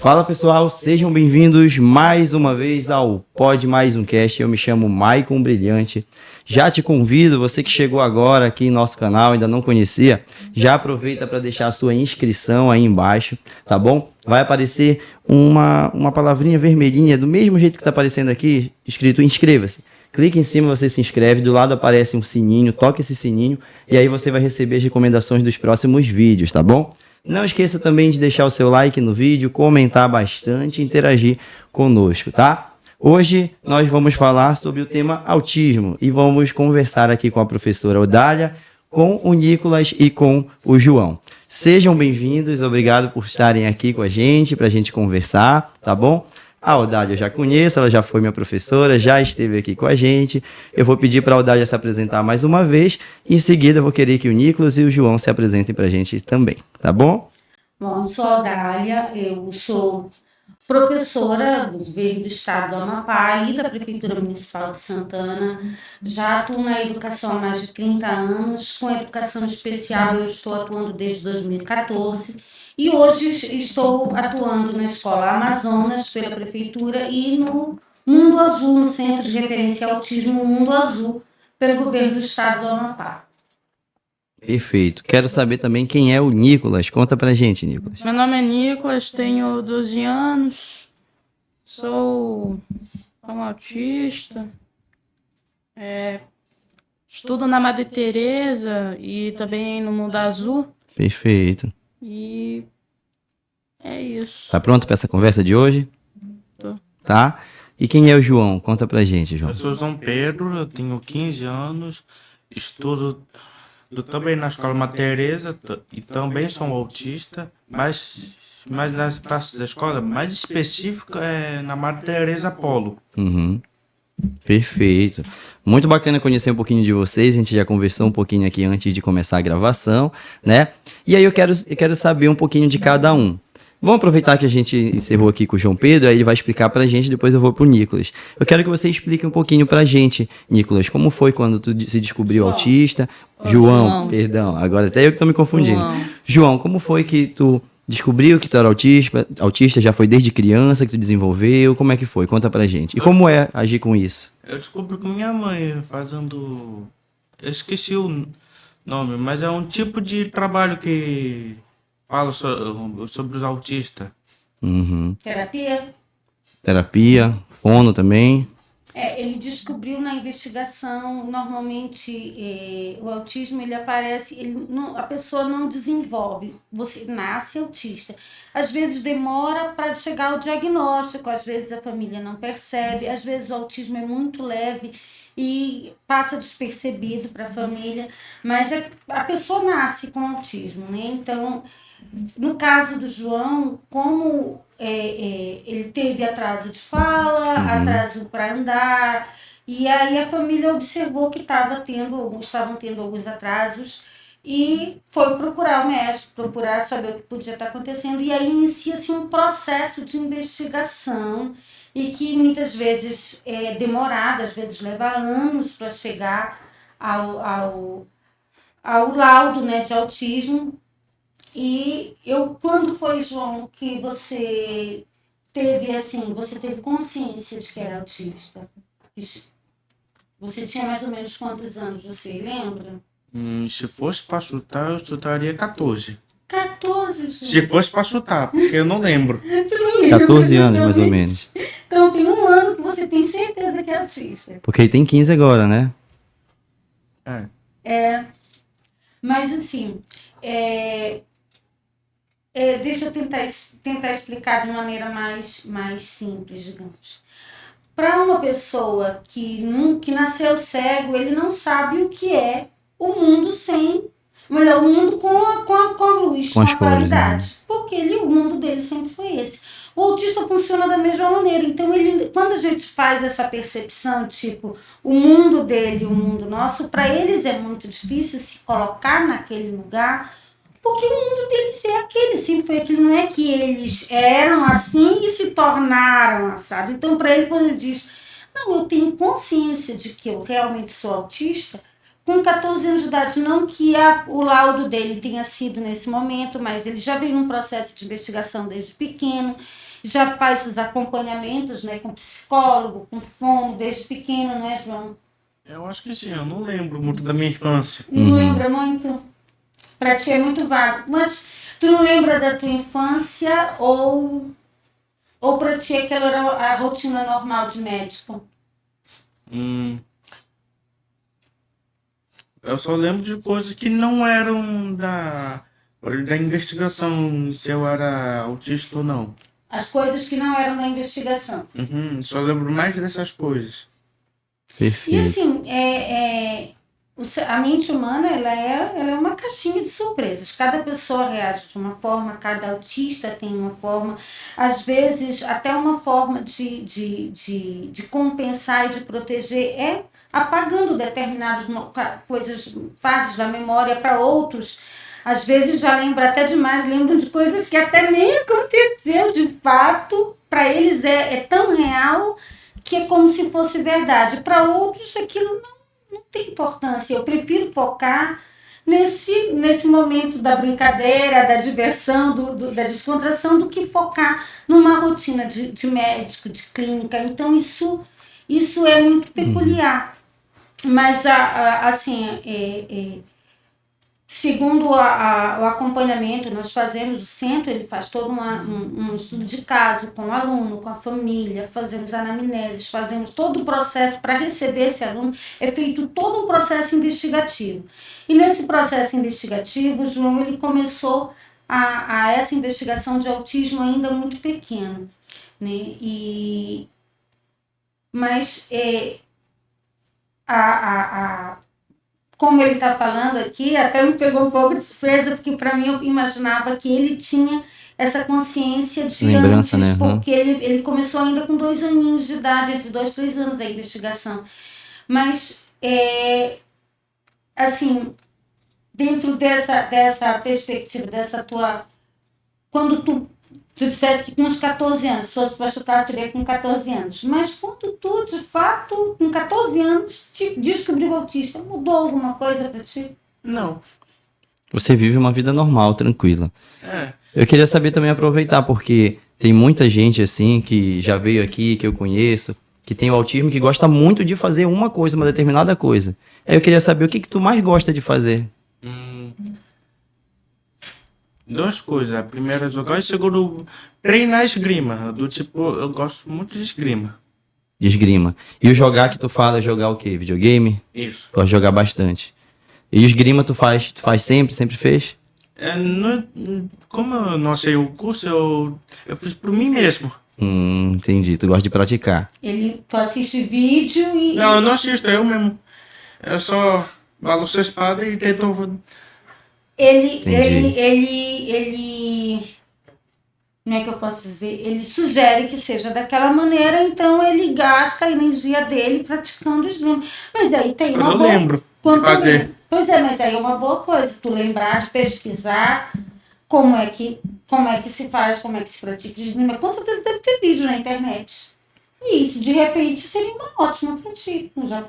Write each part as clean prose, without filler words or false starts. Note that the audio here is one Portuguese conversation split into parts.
Fala pessoal, sejam bem-vindos mais uma vez ao Pod Mais Um Cast. Eu me chamo Maicon Brilhante. Já te convido, você que chegou agora aqui em nosso canal, ainda não conhecia, já aproveita para deixar a sua inscrição aí embaixo, tá bom? Vai aparecer uma palavrinha vermelhinha, do mesmo jeito que está aparecendo aqui, escrito inscreva-se. Clique em cima, você se inscreve, do lado aparece um sininho, toque esse sininho e aí você vai receber as recomendações dos próximos vídeos, tá bom? Não esqueça também de deixar o seu like no vídeo, comentar bastante e interagir conosco, tá? Hoje nós vamos falar sobre o tema autismo e vamos conversar aqui com a professora Odália, com o Nicolas e com o João. Sejam bem-vindos, obrigado por estarem aqui com a gente, para a gente conversar, tá bom? A Odália eu já conheço, ela já foi minha professora, já esteve aqui com a gente. Eu vou pedir para a Odália se apresentar mais uma vez. E em seguida eu vou querer que o Nicolas e o João se apresentem para a gente também, tá bom? Bom, eu sou a Odália, eu sou professora do governo do estado do Amapá e da Prefeitura Municipal de Santana. Já atuo na educação há mais de 30 anos. Com educação especial eu estou atuando desde 2014. E hoje estou atuando na Escola Amazonas pela Prefeitura e no Mundo Azul, no Centro de Referência ao Autismo Mundo Azul, pelo governo do estado do Amapá. Perfeito. Quero saber também quem é o Nicolas. Conta pra gente, Nicolas. Meu nome é Nicolas, tenho 12 anos, sou um autista, estudo na Madre Teresa e também no Mundo Azul. Perfeito. E é isso. Tá pronto para essa conversa de hoje? Tô. Tá? E quem é o João? Conta pra gente, João. Eu sou João Pedro, eu tenho 15 anos, estudo também na Escola Madre Teresa e também sou um autista, mas nas partes da escola mais específica é na Madre Teresa Polo. Uhum. Perfeito. Muito bacana conhecer um pouquinho de vocês. A gente já conversou um pouquinho aqui antes de começar a gravação, né? E aí eu quero saber um pouquinho de cada um. Vamos aproveitar que a gente encerrou aqui com o João Pedro, aí ele vai explicar pra gente, depois eu vou pro Nicolas. Eu quero que você explique um pouquinho pra gente, Nicolas, como foi quando tu se descobriu autista? João, perdão, agora até eu que tô me confundindo. João, como foi que tu descobriu que tu era autista? Já foi desde criança que tu desenvolveu? Como é que foi? Conta pra gente. E como é agir com isso? Eu descobri com minha mãe fazendo... Eu esqueci o nome, mas é um tipo de trabalho que fala sobre os autistas. Uhum. Terapia. Fono também. Ele descobriu na investigação, normalmente o autismo ele aparece, a pessoa não desenvolve, você nasce autista. Às vezes demora para chegar ao diagnóstico, às vezes a família não percebe, às vezes o autismo é muito leve e passa despercebido para a família, mas a pessoa nasce com autismo, né? Então, no caso do João, como ele teve atraso de fala, atraso para andar, e aí a família observou que estavam tendo alguns atrasos e foi procurar o médico, procurar saber o que podia estar acontecendo, e aí inicia-se um processo de investigação e que muitas vezes é demorado, às vezes leva anos para chegar ao laudo, né, de autismo. E quando foi, João, que você teve consciência de que era autista? Você tinha mais ou menos quantos anos, você lembra? Se fosse para chutar, eu chutaria 14. 14, João? Se fosse para chutar, porque eu não lembro. Você não lembra? 14 anos, mais ou menos. Então tem um ano que você tem certeza que é autista. Porque ele tem 15 agora, né? Mas assim... deixa eu tentar explicar de maneira mais simples, digamos. Para uma pessoa que nasceu cego, ele não sabe o que é o mundo o mundo com a luz, com a claridade. Né? Porque o mundo dele sempre foi esse. O autista funciona da mesma maneira. Então, quando a gente faz essa percepção, tipo, o mundo dele e o mundo nosso, para eles é muito difícil se colocar naquele lugar, porque o mundo deles é aquele, sempre foi aquele, não é que eles eram assim e se tornaram assado. Então, para ele, quando ele diz, não, eu tenho consciência de que eu realmente sou autista, com 14 anos de idade, não que o laudo dele tenha sido nesse momento, mas ele já vem num processo de investigação desde pequeno, já faz os acompanhamentos, né, com psicólogo, com fono, desde pequeno, não é, João? Eu acho que sim, eu não lembro muito da minha infância. Não lembra muito? Para ti é muito vago. Mas tu não lembra da tua infância ou para ti aquela era a rotina normal de médico? Eu só lembro de coisas que não eram da investigação, se eu era autista ou não. As coisas que não eram da investigação. Só lembro mais dessas coisas. E Perfeito. assim, a mente humana ela é uma caixinha de surpresas. Cada pessoa reage de uma forma, cada autista tem uma forma, às vezes até uma forma de compensar e de proteger é apagando determinadas coisas, fases da memória para outros. Às vezes já lembra até demais, lembram de coisas que até nem aconteceu de fato. Para eles é tão real que é como se fosse verdade. Para outros aquilo não tem importância. Eu prefiro focar nesse momento da brincadeira, da diversão, da descontração, do que focar numa rotina de médico, de clínica. Então isso é muito peculiar. Mas assim, segundo o acompanhamento, nós fazemos, o centro ele faz todo um estudo de caso com o aluno, com a família, fazemos anamneses, fazemos todo o processo para receber esse aluno, é feito todo um processo investigativo. E nesse processo investigativo, o João ele começou a essa investigação de autismo ainda muito pequeno, né? Mas como ele está falando aqui, até me pegou um pouco de surpresa, porque para mim eu imaginava que ele tinha essa consciência de Lembrança, antes, né? porque ele começou ainda com 2 aninhos de idade, entre 2 e 3 anos a investigação. Mas, assim, dentro dessa perspectiva, dessa tua... Quando tu dissesse que com uns 14 anos, se fosse para chutar, seria com 14 anos. Mas quando tu, de fato, com 14 anos, te descobriu autista, mudou alguma coisa para ti? Não. Você vive uma vida normal, tranquila. É. Eu queria saber também, aproveitar, porque tem muita gente assim que já veio aqui, que eu conheço, que tem o autismo, que gosta muito de fazer uma coisa, uma determinada coisa. Aí eu queria saber o que tu mais gosta de fazer. 2 coisas. A primeira é jogar e a segunda treinar esgrima. Do tipo, eu gosto muito de esgrima. De esgrima. E o jogar que tu fala, jogar o quê? Videogame? Isso. Gosto de jogar bastante. E o esgrima tu faz sempre fez? Como eu não achei o curso, eu fiz por mim mesmo. Entendi. Tu gosta de praticar. Tu assiste vídeo e... Não, eu não assisto, eu mesmo. Eu só balanço a espada e tento... Ele, como é que eu posso dizer? Ele sugere que seja daquela maneira, então ele gasta a energia dele praticando esgrima. Mas aí tem uma Eu boa... lembro de fazer. Pois é, mas aí é uma boa coisa, tu lembrar de pesquisar como é que se faz, como é que se pratica esgrima. Com certeza deve ter vídeo na internet. E isso, de repente, seria uma ótima pra ti, já,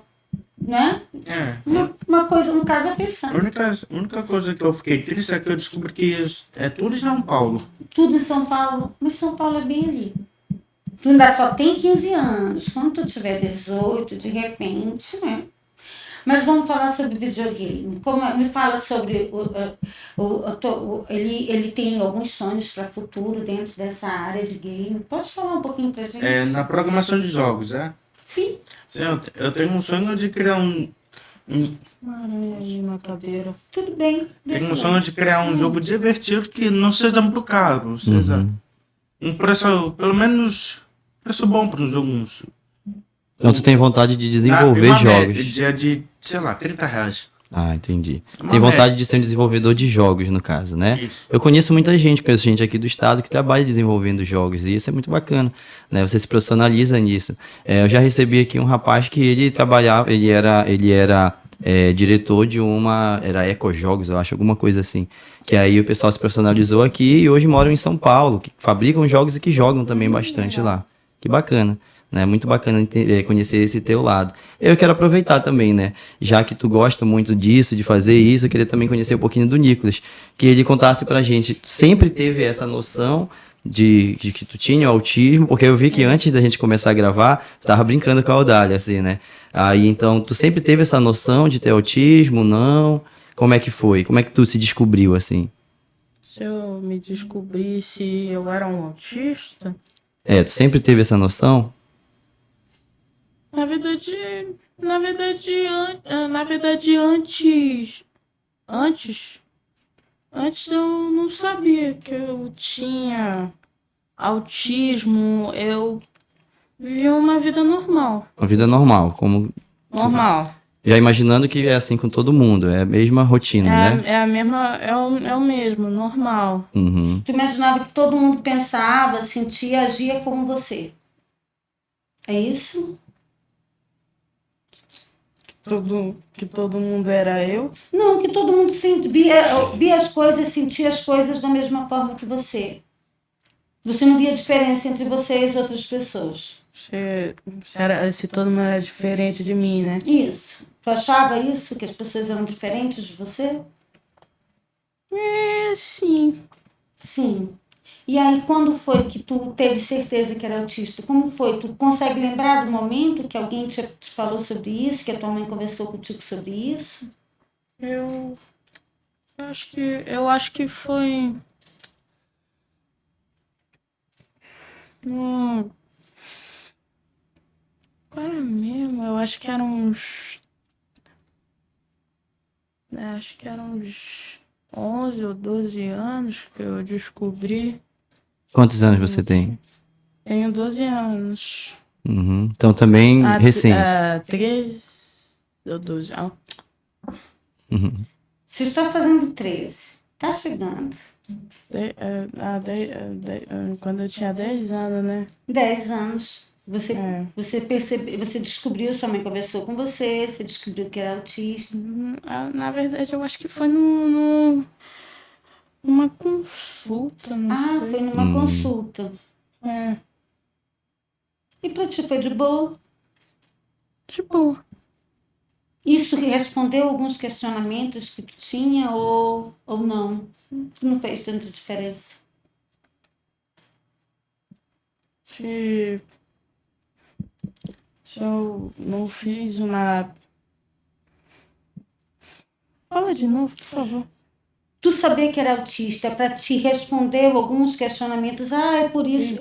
né? Uma coisa, um caso a pensar. A única coisa que eu fiquei triste é que eu descobri que é tudo em São Paulo. Tudo em São Paulo, mas São Paulo é bem ali. Tu ainda só tem 15 anos. Quando tu tiver 18, de repente, né? Mas vamos falar sobre videogame. Me fala sobre ele tem alguns sonhos para futuro dentro dessa área de game. Pode falar um pouquinho pra gente? Na programação de jogos, é? Sim. Sim, eu tenho um sonho de criar Na cadeira. Tudo bem. Tenho um sonho de criar um jogo divertido que não seja muito caro. Seja um preço, pelo menos, preço bom para um jogo. Então tu tem vontade de desenvolver jogos. De, sei lá, R$30. Ah, entendi. Uma Tem vontade média. de ser um desenvolvedor de jogos, no caso, né? Isso. Eu conheço muita gente, conheço gente aqui do estado que trabalha desenvolvendo jogos, e isso é muito bacana, né? Você se profissionaliza nisso. Eu já recebi aqui um rapaz que ele trabalhava, ele era diretor de era Ecojogos, eu acho, alguma coisa assim. Que aí o pessoal se profissionalizou aqui e hoje moram em São Paulo, que fabricam jogos e que jogam também bastante lá. Que bacana. Né? Muito bacana conhecer esse teu lado. Eu quero aproveitar também, né? Já que tu gosta muito disso, de fazer isso, eu queria também conhecer um pouquinho do Nicolas, que ele contasse pra gente, sempre teve essa noção de que tu tinha autismo, porque eu vi que antes da gente começar a gravar, tu tava brincando com a Audália, assim, né? Aí, então, tu sempre teve essa noção de ter autismo, não? Como é que foi? Como é que tu se descobriu, assim? Se eu me descobrisse eu era um autista, Tu sempre teve essa noção? na verdade, na verdade antes eu não sabia que eu tinha autismo, eu vivia uma vida normal. Uma vida normal, como Normal. já imaginando que é assim com todo mundo, é a mesma rotina, né? É a mesma, é o mesmo, normal. Uhum. Tu imaginava que todo mundo pensava, sentia, agia como você. É isso? Que todo mundo era eu. Não, que todo mundo via as coisas, sentia as coisas da mesma forma que você. Você não via diferença entre você e as outras pessoas. Se todo mundo era diferente de mim, né? Isso. Tu achava isso, que as pessoas eram diferentes de você? Sim. Sim. E aí, quando foi que tu teve certeza que era autista? Como foi? Tu consegue lembrar do momento que alguém te falou sobre isso, que a tua mãe conversou contigo sobre isso? Eu acho que foi. Hum, Para mesmo, eu acho que eram uns. Acho que eram uns 11 ou 12 anos que eu descobri. Quantos anos você tem? Tenho 12 anos. Uhum. Então também recente. 13 ou 12. Uhum. Você está fazendo 13. Tá chegando. Quando eu tinha 10 anos, né? 10 anos. É. Você percebeu, você descobriu, sua mãe conversou com você, você descobriu que era autista. Na verdade, eu acho que foi numa consulta, não sei. Foi numa consulta. É, E pra ti foi de boa? tipo, Isso respondeu alguns questionamentos que tu tinha ou não? Tu não fez tanta diferença. se, se eu não fiz uma. Fala de novo, por favor. Tu saber que era autista, para ti respondeu alguns questionamentos. É por isso.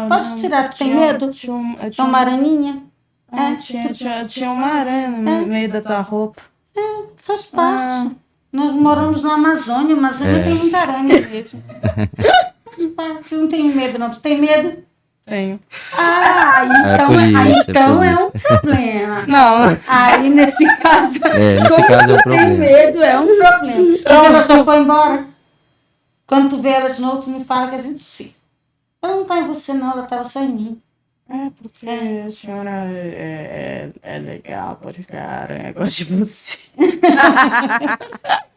Pode tirar, tu tem medo? É uma aranhinha? Tinha uma aranha no meio da tua roupa. Faz parte. Nós moramos na Amazônia. A Amazônia tem muita aranha mesmo. Faz parte. Eu não tenho medo, não. Tu tem medo? Tenho. Então é um problema. Não. Aí, nesse caso, nesse caso é um tem problema. medo, é um problema. Porque ela já foi embora. Quando tu vê ela de novo, tu me fala que a gente se. Ela não tá em você, não. Ela tava só em mim. Porque a senhora é legal, pode cara, eu gosto de você.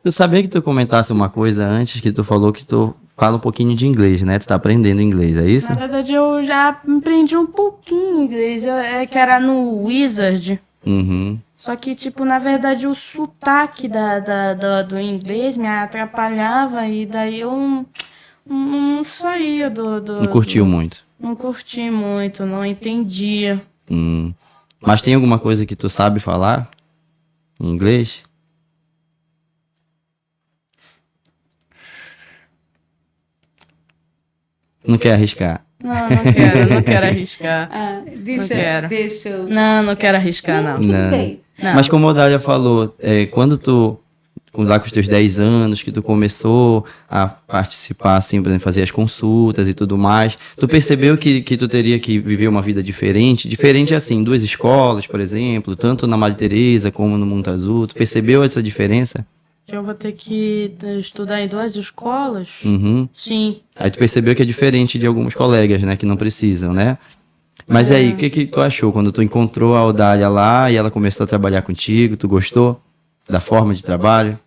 Tu sabia que tu comentasse uma coisa antes, que tu falou que tu fala um pouquinho de inglês, né? Tu tá aprendendo inglês, é isso? Na verdade, eu já aprendi um pouquinho inglês, que era no Wizard. Uhum. Só que, tipo, na verdade, o sotaque do inglês me atrapalhava e daí eu não saía Não curtiu muito. Não curti muito, não entendia. Mas tem alguma coisa que tu sabe falar em inglês? Não quer arriscar? Não quero arriscar. Deixa eu. Não quero arriscar, não. Tudo bem. Não. Mas como a Dália falou, quando tu, lá com os teus 10 anos, que tu começou a participar, assim, por exemplo, fazer as consultas e tudo mais, tu percebeu que tu teria que viver uma vida diferente? Diferente assim, duas escolas, por exemplo, tanto na Madre Teresa como no Mundo Azul, tu percebeu essa diferença? Que eu vou ter que estudar em 2 escolas? Uhum. Sim. Aí tu percebeu que é diferente de alguns colegas, né, que não precisam, né? Mas aí, o que tu achou quando tu encontrou a Audália lá e ela começou a trabalhar contigo? Tu gostou da forma de trabalho?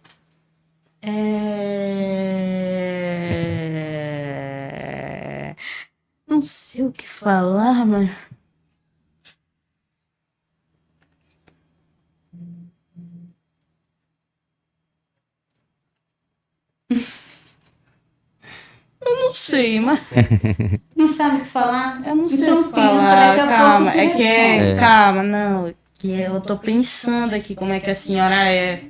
Não sei o que falar, mas... sei, mas Não sabe o que falar? eu não sei Então o que pensa, falar. daqui a Calma, pouco tu é que responde. calma, não. Que eu tô pensando aqui como é que a senhora é.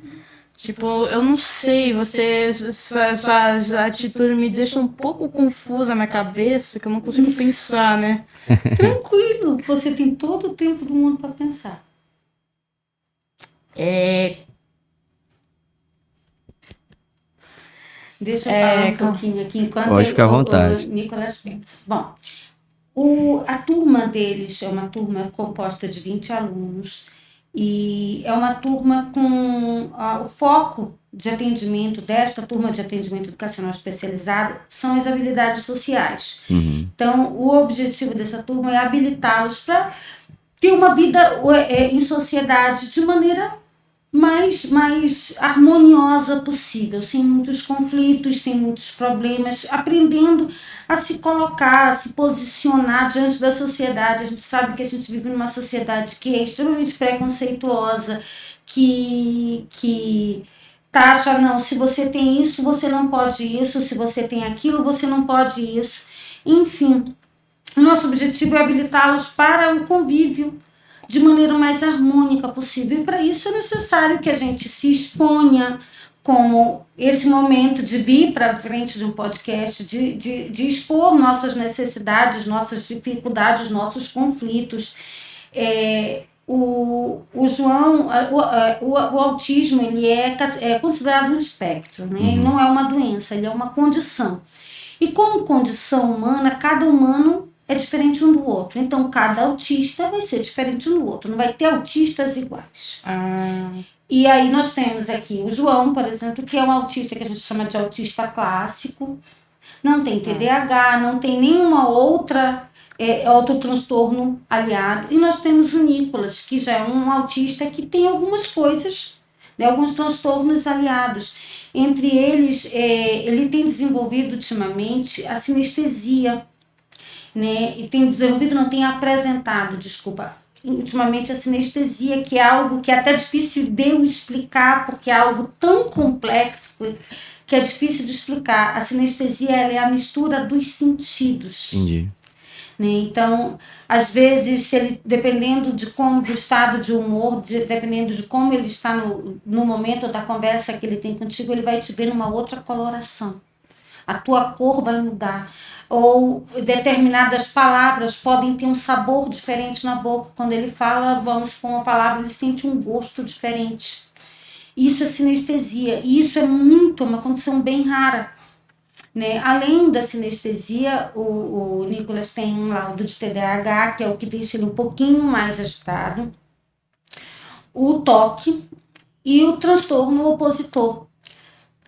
Tipo, eu não sei, suas atitudes me deixam um pouco confusa na minha cabeça, que eu não consigo pensar, né? Tranquilo, você tem todo o tempo do mundo para pensar. Deixa eu falar um calma. pouquinho aqui enquanto Pode ficar à vontade. o Nicolas pensa. Bom, a turma deles é uma turma composta de 20 alunos e é uma turma com o foco de atendimento desta turma de atendimento educacional especializado são as habilidades sociais. Uhum. Então, o objetivo dessa turma é habilitá-los para ter uma vida em sociedade de maneira mais harmoniosa possível, sem muitos conflitos, sem muitos problemas, aprendendo a se colocar, a se posicionar diante da sociedade. A gente sabe que a gente vive numa sociedade que é extremamente preconceituosa, que taxa, não, se você tem isso, você não pode isso, se você tem aquilo, você não pode isso. Enfim, o nosso objetivo é habilitá-los para o convívio de maneira mais harmônica possível. E para isso é necessário que a gente se exponha, como esse momento de vir para frente de um podcast, de expor nossas necessidades, nossas dificuldades, nossos conflitos. O João, o autismo, ele é considerado um espectro, né? Ele não é uma doença, ele é uma condição. E como condição humana, cada humano é diferente um do outro. Então, cada autista vai ser diferente um do outro. Não vai ter autistas iguais. E aí nós temos aqui o João, por exemplo, que é um autista que a gente chama de autista clássico. Não tem TDAH, não tem nenhuma outro transtorno aliado. E nós temos o Nicolas, que já é um autista que tem algumas coisas, né, alguns transtornos aliados. Entre eles, ele tem desenvolvido ultimamente a sinestesia, né? E tem apresentado, ultimamente a sinestesia, que é algo que é até difícil de eu explicar, porque é algo tão complexo que é difícil de explicar. A sinestesia, ela é a mistura dos sentidos. Entendi. Né? Então, às vezes, se ele, dependendo do estado de humor, dependendo de como ele está no momento da conversa que ele tem contigo, ele vai te ver numa outra coloração. A tua cor vai mudar. Ou determinadas palavras podem ter um sabor diferente na boca. Quando ele fala, vamos com uma palavra, ele sente um gosto diferente. Isso é sinestesia. E isso é uma condição bem rara. Né? Além da sinestesia, o Nicolas tem um laudo de TDAH, que é o que deixa ele um pouquinho mais agitado, o toque e o transtorno opositor.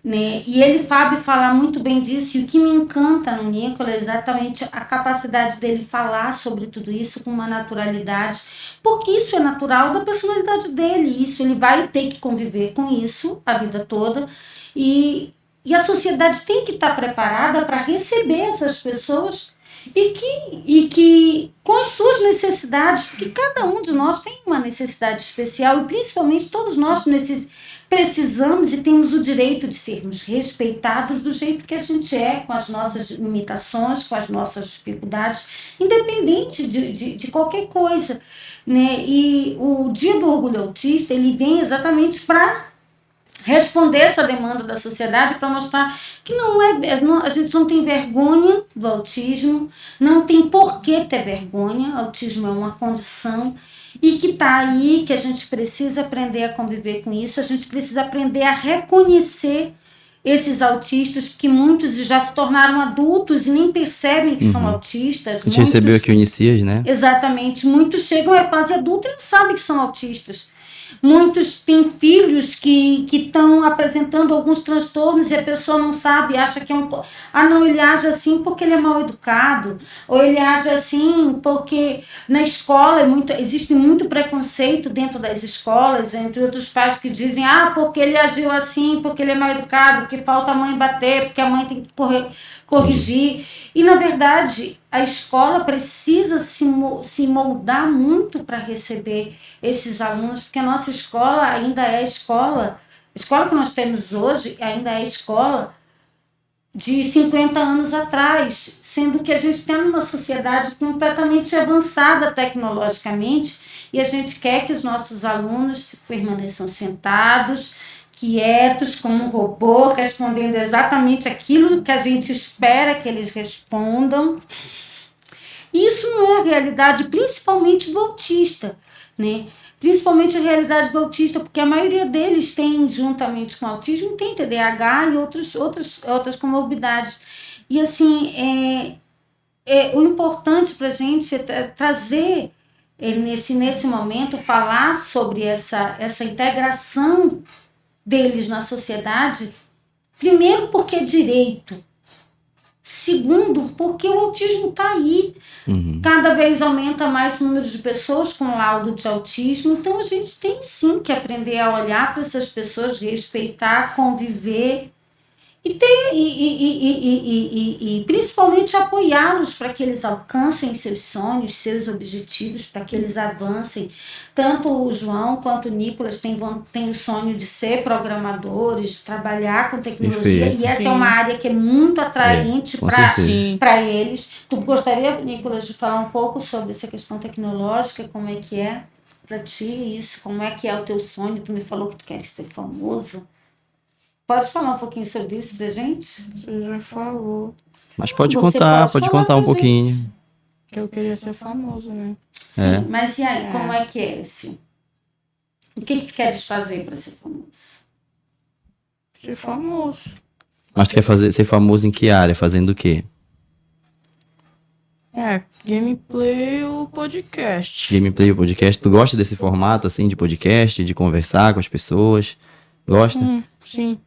Né? E ele sabe falar muito bem disso, e o que me encanta no Nicolas é exatamente a capacidade dele falar sobre tudo isso com uma naturalidade, porque isso é natural da personalidade dele, isso ele vai ter que conviver com isso a vida toda, e a sociedade tem que estar preparada para receber essas pessoas e que com as suas necessidades, porque cada um de nós tem uma necessidade especial e principalmente todos nós precisamos e temos o direito de sermos respeitados do jeito que a gente é, com as nossas limitações, com as nossas dificuldades, independente de qualquer coisa. Né? E o Dia do Orgulho Autista, ele vem exatamente para responder essa demanda da sociedade, para mostrar que a gente não tem vergonha do autismo, não tem por que ter vergonha, autismo é uma condição e que está aí, que a gente precisa aprender a conviver com isso, a gente precisa aprender a reconhecer esses autistas, porque muitos já se tornaram adultos e nem percebem que são autistas. A gente recebeu aqui o Unicias, né? Exatamente, muitos chegam à fase adulta e não sabem que são autistas. Muitos têm filhos que estão apresentando alguns transtornos e a pessoa não sabe, acha que é não, ele age assim porque ele é mal educado, ou ele age assim porque na escola existe muito preconceito dentro das escolas, entre outros pais que dizem, porque ele agiu assim, porque ele é mal educado, porque falta a mãe bater, porque a mãe tem que corrigir. E, na verdade, a escola precisa se moldar muito para receber esses alunos, porque a nossa escola ainda é a escola que nós temos hoje ainda é escola de 50 anos atrás, sendo que a gente está numa sociedade completamente avançada tecnologicamente e a gente quer que os nossos alunos permaneçam sentados, quietos, como um robô, respondendo exatamente aquilo que a gente espera que eles respondam. Isso não é a realidade, principalmente do autista, né? Principalmente a realidade do autista, porque a maioria deles tem, juntamente com o autismo, tem TDAH e outras comorbidades. E, assim, o importante para a gente é trazer, nesse momento, falar sobre essa integração deles na sociedade, primeiro porque é direito, segundo porque o autismo está aí. Cada vez aumenta mais o número de pessoas com laudo de autismo, então a gente tem sim que aprender a olhar para essas pessoas, respeitar, conviver e principalmente apoiá-los para que eles alcancem seus sonhos, seus objetivos, para que eles avancem. Tanto o João quanto o Nicolas têm o sonho de ser programadores, de trabalhar com tecnologia, Perfeito. e essa é uma área que é muito atraente com certeza. para eles. Tu gostaria, Nicolas, de falar um pouco sobre essa questão tecnológica, como é que é para ti isso, como é que é o teu sonho? Tu me falou que tu queres ser famoso. Pode falar um pouquinho sobre isso pra gente? Você já falou Mas pode Você contar falar um pra pouquinho. gente. que eu queria ser famoso, né? Sim, mas e aí, É. como é que é esse? O que tu queres fazer para ser famoso? Ser famoso. Mas tu quer ser famoso em que área? Fazendo o quê? Gameplay ou podcast. Gameplay ou podcast? Tu gosta desse formato, assim, de podcast, de conversar com as pessoas? Gosta? Sim.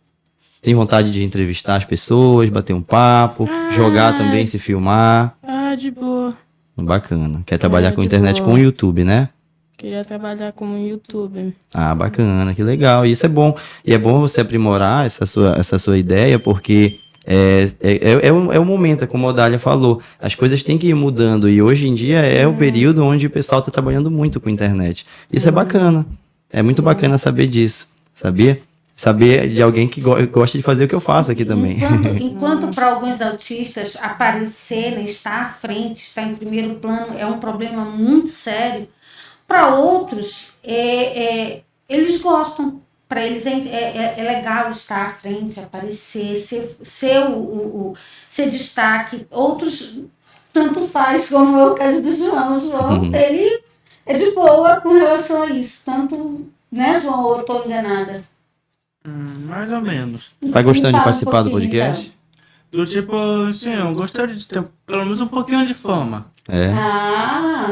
Tem vontade de entrevistar as pessoas, bater um papo, jogar também, se filmar? De boa. Bacana. Quer trabalhar com de internet boa. com o YouTube, né? Queria trabalhar como youtuber. Bacana, que legal. Isso é bom. E é bom você aprimorar essa sua ideia, porque é o momento, é como a Dália falou. As coisas têm que ir mudando. E hoje em dia é o período onde o pessoal está trabalhando muito com internet. Isso é bacana. É muito bacana saber disso, sabia? Saber de alguém que gosta de fazer o que eu faço aqui também. Enquanto para alguns autistas aparecer, né, estar à frente, estar em primeiro plano é um problema muito sério, para outros eles gostam. Para eles é legal estar à frente, aparecer, ser destaque. Outros tanto faz, como é o caso do João. O João, ele é de boa com relação a isso. Tanto, né, João, ou eu estou enganada? Mais ou menos. Tá gostando de Fala um participar do pouquinho, podcast? então. Do tipo, assim, eu gostaria de ter pelo menos um pouquinho de fama.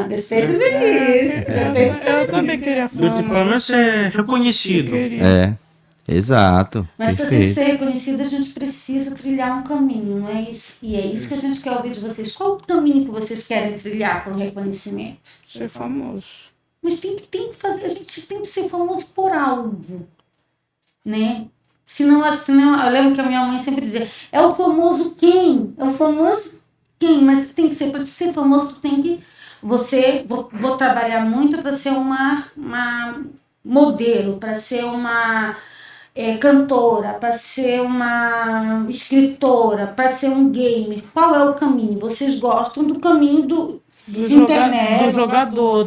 Respeito isso. Eu também queria Do tipo, pelo fama. menos ser reconhecido. Exato. Mas para Perfeito. ser reconhecido, a gente precisa trilhar um caminho, não é isso? E é isso que a gente quer ouvir de vocês. Qual o caminho que vocês querem trilhar para o reconhecimento? Ser famoso. Mas tem que fazer, a gente tem que ser famoso por algo, né? Senão, eu lembro que a minha mãe sempre dizia, é o famoso quem? É o famoso quem? Mas tem que ser, para ser famoso, tu tem que... Vou trabalhar muito para ser uma modelo, para ser uma cantora, para ser uma escritora, para ser um gamer. Qual é o caminho? Vocês gostam do caminho do internet, do jogador,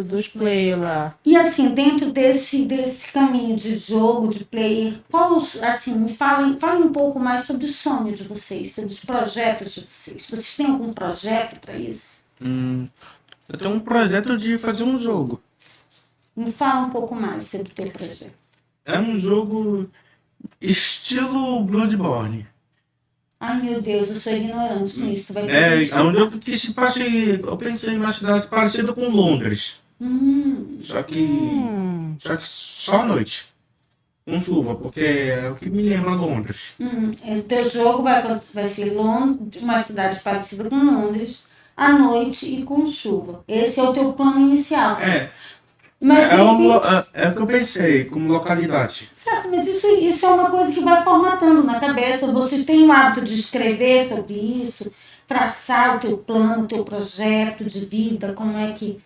dos players lá. E assim, dentro desse caminho de jogo, de player, me falem um pouco mais sobre o sonho de vocês, sobre os projetos de vocês. Vocês têm algum projeto para isso? Eu tenho um projeto de fazer um jogo. Me fala um pouco mais sobre o teu projeto. É um jogo estilo Bloodborne. Ai, meu Deus, eu sou ignorante com isso. Tu vai É um jogo que se passa eu pensei em uma cidade parecida com Londres. Só que só à noite. Com chuva, porque é o que me lembra Londres. Esse teu jogo vai ser uma cidade parecida com Londres, à noite e com chuva. Esse é o teu plano inicial. Mas É o que eu pensei como localidade. certo, mas isso é uma coisa que vai formatando na cabeça. Você tem o hábito de escrever sobre isso, traçar o teu plano, o teu projeto de vida, como é que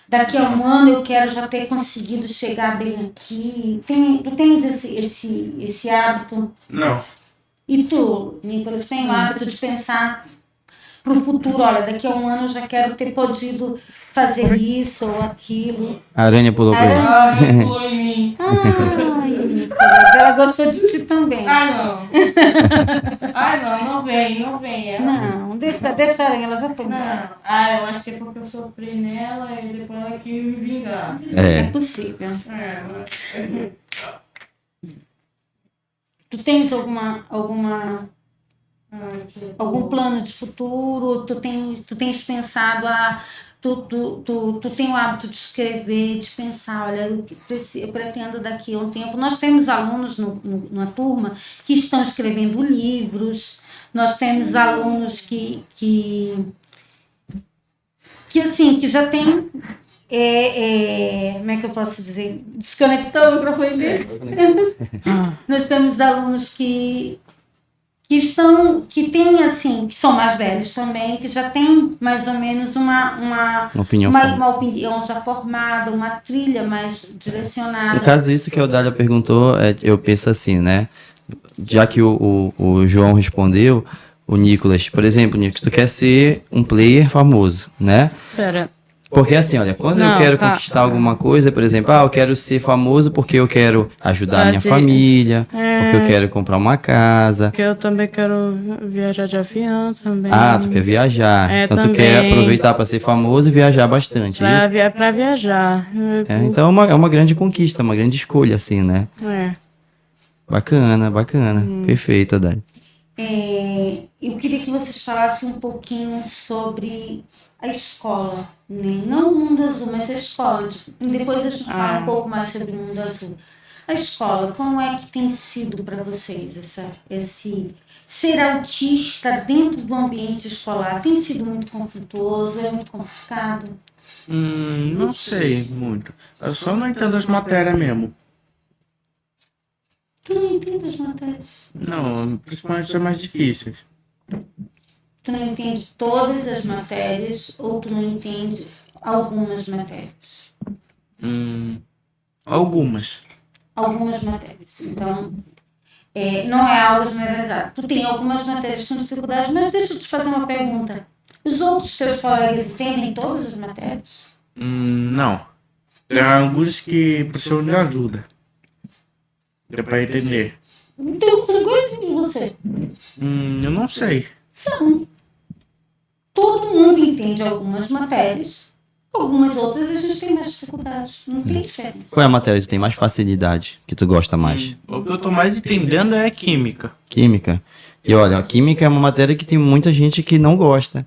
daqui a um ano eu quero já ter conseguido chegar bem aqui. Tu tens esse hábito? Não. E tu, Nicolas, tem o hábito de pensar para o futuro, olha, daqui a um ano eu já quero ter podido fazer isso ou aquilo. A aranha pulou pra ele. Ai, pulou em mim. Ai, Nicolas, ela gostou de ti também. Ai, não. Ai, não vem. Não, deixa a aranha, ela já foi Não. embora. Ah, eu acho que é porque eu sofri nela e depois ela quis me vingar. É possível. Tu tens algum plano de futuro? Tu tens pensado tu tem o hábito de escrever, de pensar, olha, eu pretendo daqui a um tempo. Nós temos alunos na turma que estão escrevendo livros, nós temos alunos que já tem, como é que eu posso dizer? Desconectou o microfone dele? Nós temos alunos que têm, assim, que são mais velhos também, que já têm mais ou menos uma opinião já formada, uma trilha mais direcionada. No caso, isso que a Odália perguntou, eu penso assim, né? Já que o João respondeu, o Nicolas, por exemplo, Nicolas, tu quer ser um player famoso, né? Pera. Porque assim, olha, quando eu quero conquistar alguma coisa, por exemplo, eu quero ser famoso porque eu quero ajudar a minha família, porque eu quero comprar uma casa. Porque eu também quero viajar de avião também. Ah, tu quer viajar. Então também. Tu quer aproveitar para ser famoso e viajar bastante, isso? Pra viajar. Então é uma grande conquista, uma grande escolha, assim, né? Bacana. Perfeito, Adai. Eu queria que vocês falassem um pouquinho sobre a escola, né? Não o Mundo Azul, mas a escola. Depois a gente fala um pouco mais sobre o Mundo Azul. A escola, como é que tem sido para vocês esse ser autista dentro do ambiente escolar? Tem sido muito conflituoso? É muito complicado? Não sei muito. Eu só não entendo as matérias mesmo. Tu não entende as matérias? Não, principalmente as mais difíceis. Tu não entende todas as matérias ou tu não entende algumas matérias? Algumas. Algumas matérias. Então, não é algo generalizado. Tu tem algumas matérias com dificuldades, mas deixa eu te fazer uma pergunta. Os outros teus colegas entendem todas as matérias? Não. Tem alguns que precisam de ajuda. É para entender. Então, são iguaizinhos de você. Eu não sei. São. Todo mundo entende algumas matérias, algumas outras a gente tem mais dificuldades. Não tem diferença. Qual é a matéria que tu tem mais facilidade, que tu gosta mais? O que eu tô mais entendendo é química. Química. E olha, a química é uma matéria que tem muita gente que não gosta,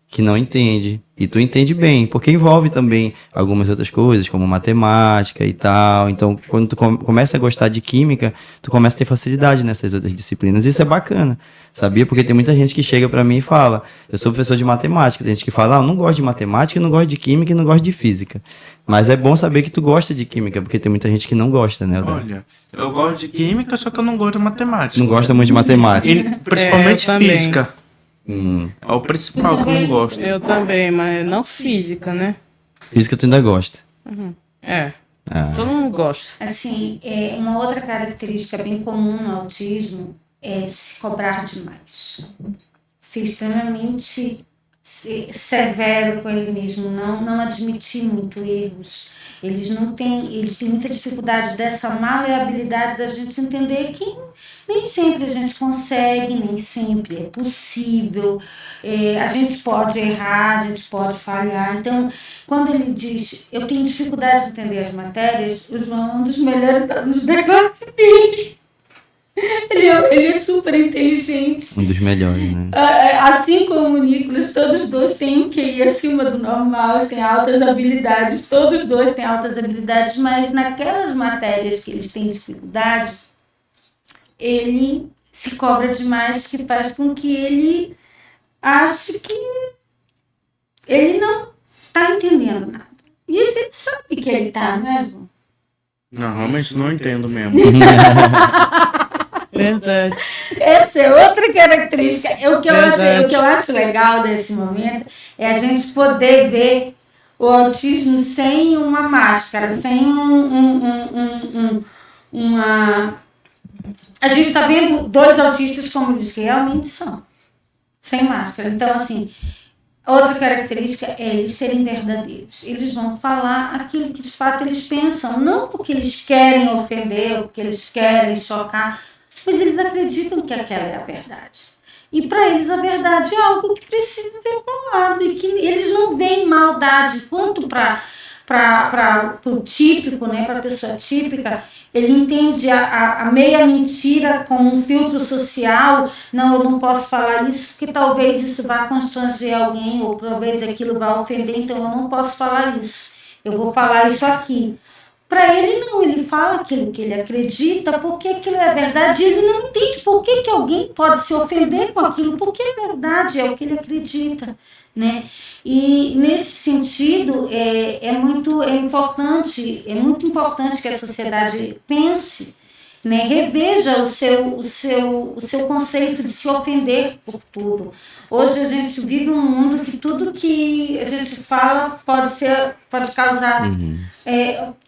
que não entende. E tu entende bem, porque envolve também algumas outras coisas, como matemática e tal. Então, quando tu começa a gostar de química, tu começa a ter facilidade nessas outras disciplinas. Isso é bacana, sabia? Porque tem muita gente que chega pra mim e fala, eu sou professor de matemática. Tem gente que fala, eu não gosto de matemática, não gosto de química e não gosto de física. Mas é bom saber que tu gosta de química, porque tem muita gente que não gosta, né, Odé? Olha, eu gosto de química, só que eu não gosto de matemática. Não gosta muito de matemática. E, principalmente física. É o principal que eu não gosto. Eu também, mas não física, né? Física tu ainda gosta. Todo mundo gosta. Assim, uma outra característica bem comum no autismo é se cobrar demais. Ser extremamente severo com ele mesmo, não admitir muito erros. Eles têm muita dificuldade dessa maleabilidade da gente entender que nem sempre a gente consegue, nem sempre é possível. A gente pode errar, a gente pode falhar. Então, quando ele diz, eu tenho dificuldade de entender as matérias, o João é um dos melhores alunos da classe dele. Ele é super inteligente. Um dos melhores, né? Assim como o Nicolas, todos os dois têm um QI acima do normal, têm altas habilidades, todos os dois têm altas habilidades, mas naquelas matérias que eles têm dificuldade, ele se cobra demais, que faz com que ele ache que ele não está entendendo nada. E ele sabe que ele está, não é, João? Não, realmente não entendo mesmo. Verdade. Essa é outra característica. O que eu acho legal desse momento é a gente poder ver o autismo sem uma máscara, sem a gente está vendo 2 autistas como eles realmente são, sem máscara. Então, assim, outra característica é eles serem verdadeiros. Eles vão falar aquilo que de fato eles pensam, não porque eles querem ofender, ou porque eles querem chocar, mas eles acreditam que aquela é a verdade. E para eles a verdade é algo que precisa ser falado e que eles não veem maldade, quanto para o típico, né, para a pessoa típica, ele entende a meia mentira como um filtro social. Não, eu não posso falar isso porque talvez isso vá constranger alguém ou talvez aquilo vá ofender, então eu não posso falar isso. Eu vou falar isso aqui. Para ele não, ele fala aquilo que ele acredita, porque aquilo é verdade, e ele não entende por que alguém pode se ofender com aquilo, porque é verdade, é o que ele acredita, né? E nesse sentido é muito importante que a sociedade pense, né, reveja o seu conceito de se ofender por tudo. Hoje a gente vive um mundo que tudo que a gente fala pode causar,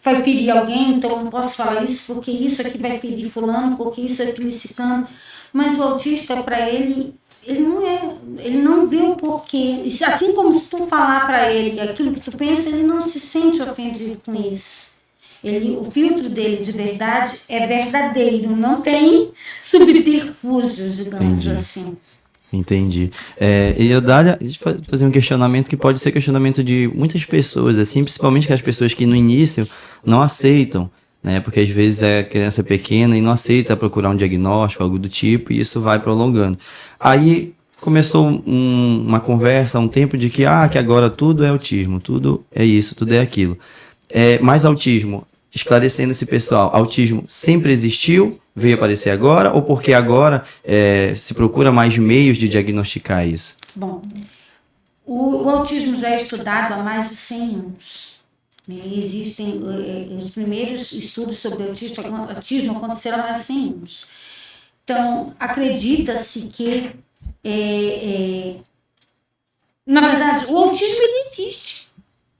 vai ferir alguém, então eu não posso falar isso porque isso aqui vai ferir fulano, porque isso vai ferir ciclano. Mas o autista, para ele não vê o porquê. Assim como se tu falar para ele aquilo que tu pensa, ele não se sente ofendido com isso. O filtro dele de verdade é verdadeiro, não tem subterfúgios, digamos assim. Entendi. E eu deixa eu fazer um questionamento que pode ser questionamento de muitas pessoas, assim, principalmente que as pessoas que no início não aceitam, né? Porque às vezes a criança é pequena e não aceita procurar um diagnóstico, algo do tipo, e isso vai prolongando. Aí começou uma conversa, um tempo de que agora tudo é autismo, tudo é isso, tudo é aquilo. Mas autismo, esclarecendo esse pessoal, autismo sempre existiu, veio aparecer agora, ou porque agora se procura mais meios de diagnosticar isso? Bom, o autismo já é estudado há mais de 100 anos. Existem os primeiros estudos sobre autismo aconteceram há mais de 100 anos. Então, acredita-se que, na verdade, o autismo ele existe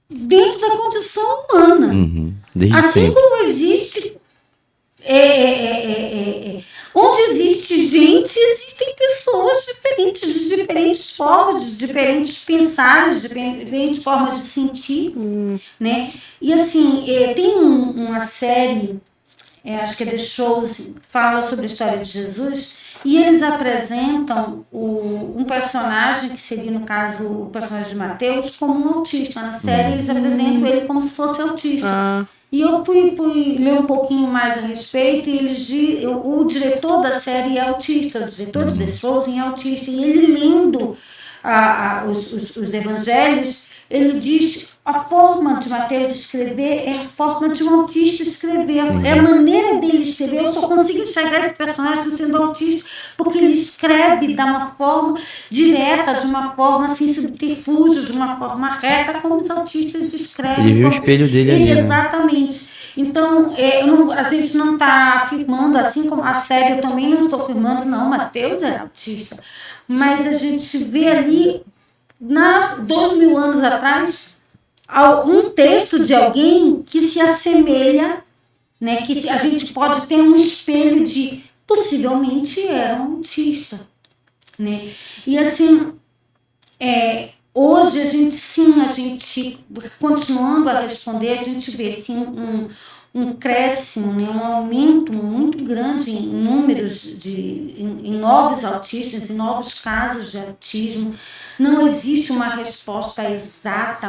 dentro da condição humana. Desde assim sempre. como existe onde existe gente, existem pessoas diferentes, de diferentes formas, de diferentes pensares, de diferentes formas de sentir, né? E assim, tem uma série, acho que é The Chosen, fala sobre a história de Jesus, e eles apresentam um personagem, que seria, no caso, o personagem de Mateus, como um autista. Na série, eles apresentam ele como se fosse autista. E eu fui ler um pouquinho mais a respeito, e o diretor da série é autista, o diretor de The Chosen é autista, e ele lendo os evangelhos, ele diz: a forma de Mateus escrever é a forma de um autista escrever, é a maneira dele escrever. Eu só consigo enxergar esse personagem sendo autista porque ele escreve de uma forma direta, de uma forma sem subterfúgio, de uma forma reta, como os autistas escrevem. Ele viu o espelho dele ali, né? Exatamente. Então, a gente não está afirmando, assim como a série, eu também não estou afirmando, não, Mateus era autista. Mas a gente vê ali, 2000 anos atrás, um texto de alguém que se assemelha, né, que a gente pode ter um espelho de possivelmente era um autista, né? E assim, hoje a gente continuando a responder, a gente vê assim, um crescimento, né, um aumento muito grande em números em novos autistas, em novos casos de autismo. Não existe uma resposta exata.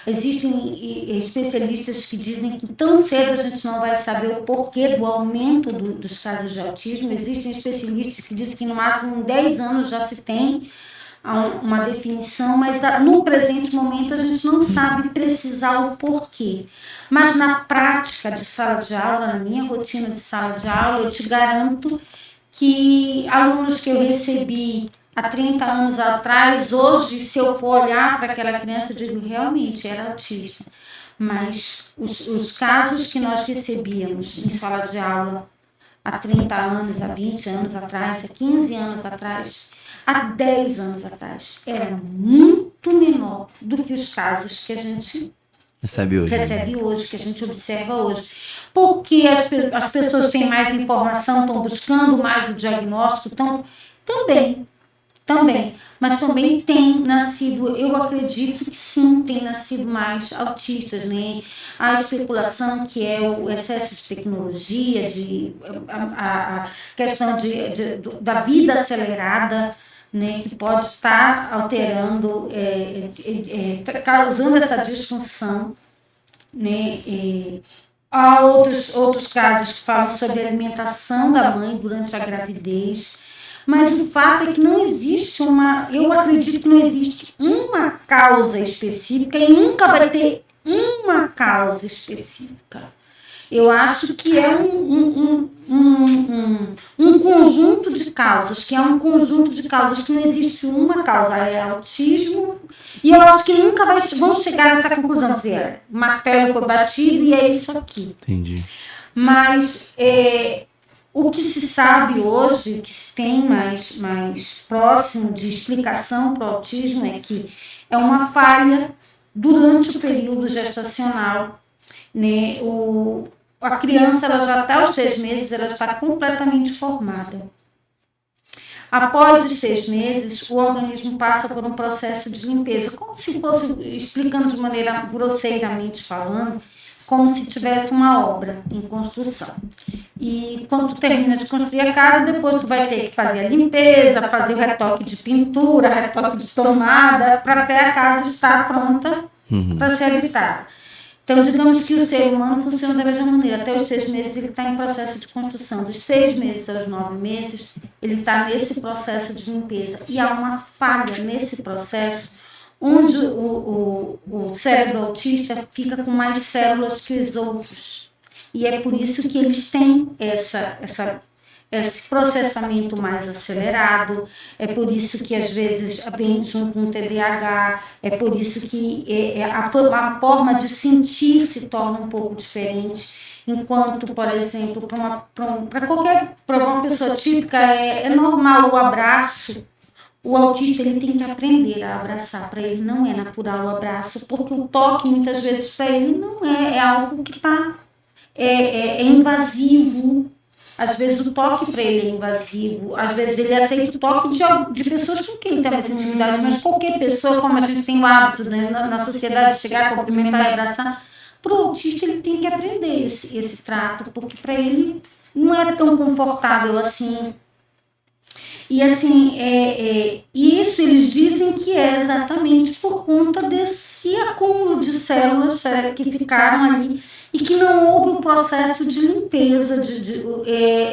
Existem especialistas que dizem que tão cedo a gente não vai saber o porquê do aumento dos casos de autismo. Existem especialistas que dizem que no máximo em 10 anos já se tem uma definição, mas no presente momento a gente não sabe precisar o porquê. Mas na prática de sala de aula, na minha rotina de sala de aula, eu te garanto que alunos que eu recebi há 30 anos atrás, hoje, se eu for olhar para aquela criança, eu digo, realmente era autista. Mas os casos que nós recebíamos em sala de aula há 30 anos, há 20 anos atrás, há 15 anos atrás, há 10 anos atrás, era muito menor do que os casos que a gente Recebe hoje. Recebe hoje, que a gente observa hoje. Porque as pessoas têm mais informação, estão buscando mais o diagnóstico, também. Mas também tem nascido, eu acredito que sim, tem nascido mais autistas, né? A especulação que é o excesso de tecnologia, a questão da vida acelerada, né, que pode estar alterando, causando essa disfunção, né? Há outros casos que falam sobre a alimentação da mãe durante a gravidez, mas o fato é que não existe eu acredito que não existe uma causa específica e nunca vai ter uma causa específica. Eu acho que é um conjunto de causas, que não existe uma causa, é autismo, e eu acho que nunca vão chegar nessa conclusão, dizer, o martelo foi batido e é isso aqui. Entendi. Mas o que se sabe hoje, o que se tem mais próximo de explicação para o autismo é que é uma falha durante o período gestacional, né? A criança, ela já está aos 6 meses, ela está completamente formada. Após os 6 meses, o organismo passa por um processo de limpeza, como se fosse, explicando de maneira grosseiramente falando, como se tivesse uma obra em construção. E quando tu termina de construir a casa, depois tu vai ter que fazer a limpeza, fazer o retoque de pintura, retoque de tomada, para até a casa estar pronta para ser habitada. Então, digamos que o ser humano funciona da mesma maneira. Até os 6 meses ele está em processo de construção. Dos 6 meses aos 9 meses, ele está nesse processo de limpeza. E há uma falha nesse processo, onde o cérebro autista fica com mais células que os outros. E é por isso que eles têm esse processamento mais acelerado, é por isso que às vezes vem junto com o TDAH, é por isso que a forma de sentir se torna um pouco diferente, enquanto, por exemplo, para uma pessoa típica é normal o abraço. O autista ele tem que aprender a abraçar, para ele não é natural o abraço, porque o toque muitas vezes para ele não é algo que é invasivo. Às vezes o toque para ele é invasivo, às vezes ele aceita o toque de pessoas com quem ele tem mais intimidade, mas qualquer pessoa, como a gente tem o hábito, né, na sociedade de chegar, cumprimentar e abraçar, para o autista ele tem que aprender esse trato, porque para ele não é tão confortável assim. E assim, isso eles dizem que é exatamente por conta desse acúmulo de células que ficaram ali e que não houve um processo de limpeza.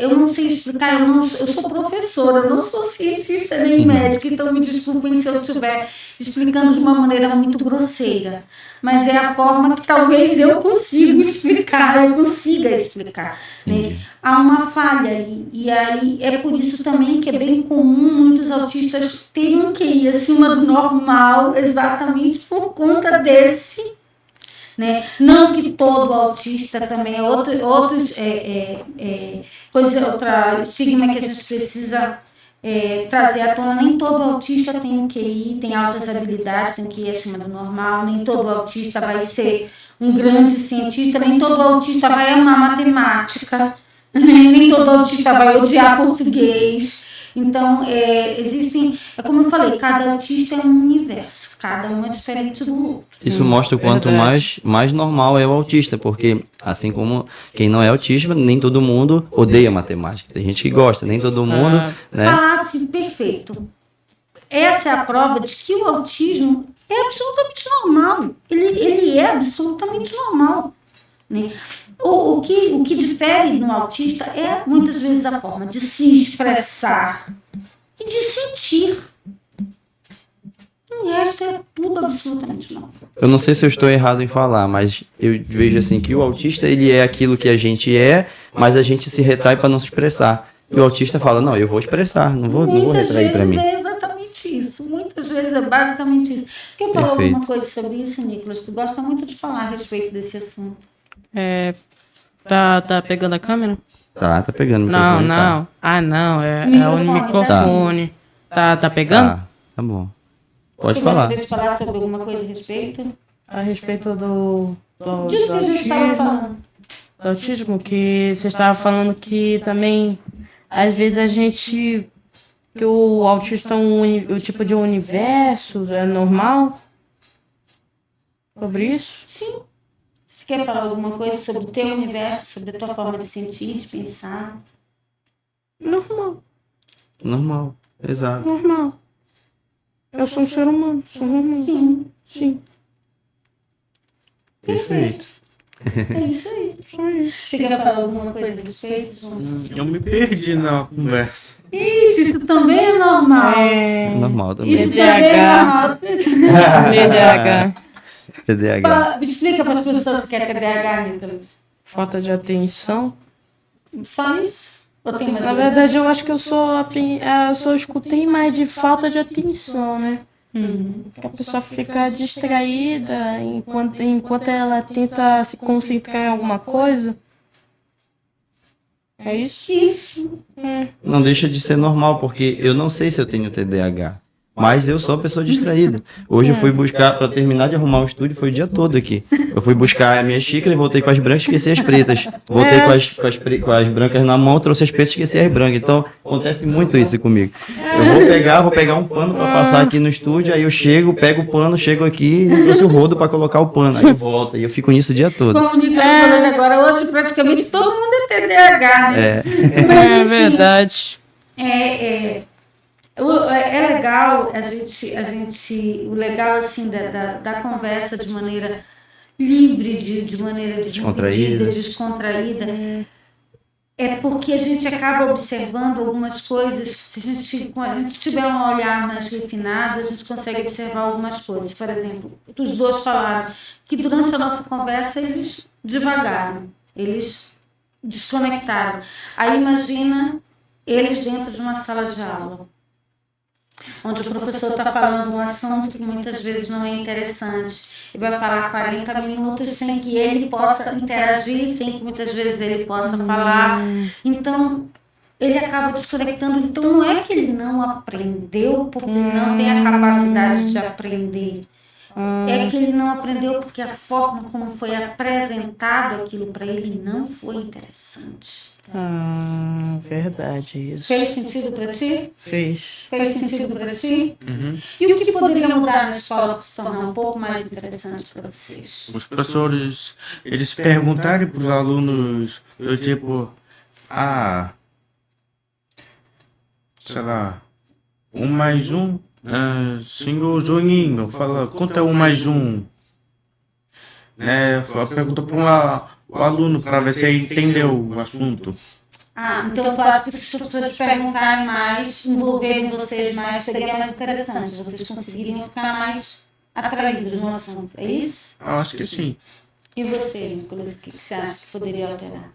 Eu não sei explicar, eu sou professora, eu não sou cientista nem médica, então me desculpem se eu estiver explicando de uma maneira muito grosseira. Mas é a forma que talvez eu consiga explicar. Né? Há uma falha aí, e aí é por isso também que é bem comum muitos autistas terem um QI acima do normal, exatamente por conta desse, né? Não que todo autista também, outro estigma que a gente precisa trazer à tona. Nem todo autista tem um QI, tem altas habilidades, tem um QI acima do normal, nem todo autista vai ser um grande cientista, nem todo autista vai amar matemática, nem todo autista vai odiar português. Então, como eu falei, cada autista é um universo, cada um é diferente do outro. Isso mostra o quanto mais normal é o autista, porque assim como quem não é autista, nem todo mundo odeia matemática. Tem gente que gosta, nem todo mundo, né? Sim, perfeito. Essa é a prova de que o autismo é absolutamente normal. Ele é absolutamente normal, né? O que difere no autista é muitas vezes a forma de se expressar e de sentir. O resto é tudo absolutamente normal. Eu não sei se eu estou errado em falar, mas eu vejo assim que o autista ele é aquilo que a gente é, mas a gente se retrai para não se expressar. E o autista fala, não, eu vou expressar, não vou retrair para mim. É exatamente isso. Muitas vezes é basicamente isso. Quer falar alguma coisa sobre isso, Nicolas? Tu gosta muito de falar a respeito desse assunto. Tá pegando a câmera? Tá pegando o microfone. Não. Tá. Ah, não, é o microfone. Tá pegando? Tá bom. Pode falar. Você gostaria de falar sobre alguma coisa a respeito? a respeito do Disso que a gente estava falando. do autismo, que você estava falando que também, às vezes que o autista é o tipo de universo, é normal? Sobre isso? Sim. Você quer falar alguma coisa sobre o teu universo, sobre a tua forma de sentir, de pensar? Normal, Normal, exato. normal. Eu sou um ser humano, sou normal. Sim. Sim, Perfeito. É isso aí. só isso. Você quer falar alguma coisa a respeito, João? Eu me perdi na conversa. Isso também é normal. Normal também. Isso também é normal. TDAH. TDAH. Explica para as pessoas o que é TDAH, Nicolas. Falta de atenção. Só isso? Ou tem mais Na alguma verdade, eu acho que eu só escutei mais de falta de atenção, né? Que a pessoa fica distraída enquanto ela tenta se concentrar em alguma coisa. É isso? Isso. Não deixa de ser normal, porque eu não sei se eu tenho TDAH. Mas eu sou uma pessoa distraída. Hoje eu fui buscar, para terminar de arrumar o estúdio, foi o dia todo aqui. Eu fui buscar a minha xícara e voltei com as brancas e esqueci as pretas. Voltei com as brancas na mão, trouxe as pretas e esqueci as brancas. Então, acontece muito isso comigo. Eu vou pegar um pano para passar aqui no estúdio, aí eu chego, pego o pano, chego aqui e trouxe o rodo para colocar o pano. Aí eu volto, e eu fico nisso o dia todo. Como o Nicolas falando agora, hoje praticamente todo mundo é TDAH, né? É verdade. É legal o legal assim da conversa de maneira livre, de maneira descontraída, é porque a gente acaba observando algumas coisas que se a gente tiver um olhar mais refinado, a gente consegue observar algumas coisas. Por exemplo, os dois falaram que durante a nossa conversa eles divagaram, eles desconectaram. Aí imagina eles dentro de uma sala de aula, onde o professor está falando um assunto que muitas vezes não é interessante e vai falar 40 minutos sem que ele possa interagir, sem que muitas vezes ele possa falar. Então, ele acaba desconectando. Então, não é que ele não aprendeu porque ele não tem a capacidade de aprender. É que ele não aprendeu porque a forma como foi apresentado aquilo para ele não foi interessante. Verdade isso. Fez sentido para ti? Fez. Fez sentido para ti? E o que poderia mudar na escola para se tornar um pouco mais interessante para vocês? Os professores, eles perguntarem para os alunos, eu tipo, sei lá, 1 mais 1, senhor Juninho, fala, quanto é 1 mais 1? Né, pergunta para o aluno para ver se ele entendeu o assunto. Então tu acha que se os professores perguntarem mais, envolverem vocês mais, seria mais interessante, vocês conseguiriam ficar mais atraídos no assunto, é isso? Eu acho que sim. E você, Nicolas, o que você acha que poderia alterar?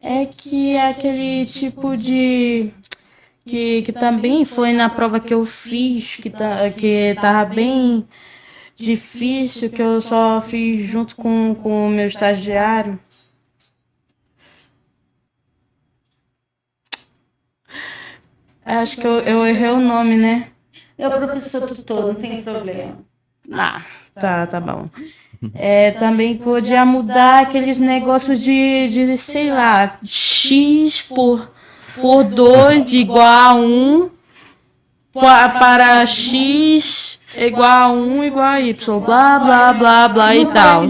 É que é aquele tipo de... Que também foi na prova que eu fiz, que tava bem difícil, que eu só fiz junto com o meu estagiário. Acho que eu errei o nome, né? É o professor tutor, não tem problema. Tá bom. Também podia mudar aqueles negócios de sei lá, x por 2 igual a 1, para x igual a 1 igual a y, blá, blá, blá, blá e tal.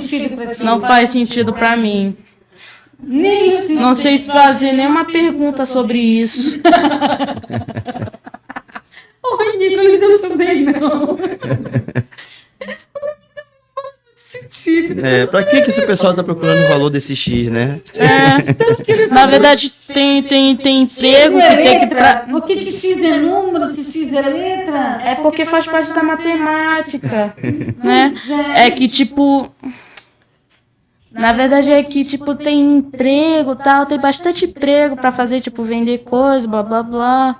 Não faz sentido pra mim. Não sei fazer nenhuma pergunta sobre isso. Oi, Nicolas, eu também não. Sentido. Pra que esse pessoal tá procurando o valor desse X, né? Na verdade, tem emprego X é que tem que... letra? Por que X é número, que X é letra? É porque faz parte da matemática, né? É que, tipo... Na verdade, é que, tipo, tem emprego, tal, tem bastante emprego pra fazer, tipo, vender coisa, blá, blá, blá.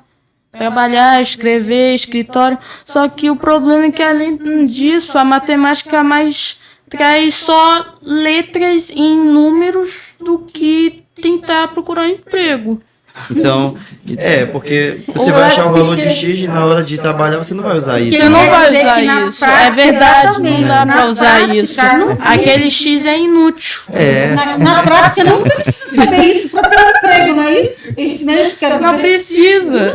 Trabalhar, escrever, escritório. Só que o problema é que, além disso, a matemática mais traz só letras em números do que tentar procurar emprego. Então, porque você vai achar o valor de X e na hora de trabalhar você não vai usar isso. Você não vai dizer que na usar isso. prática, É verdade, exatamente, não dá na pra usar prática, isso. não tem. Aquele X é inútil. Na prática, não precisa saber isso para ter um emprego, não é isso? Não é isso que eu quero Não dizer. precisa.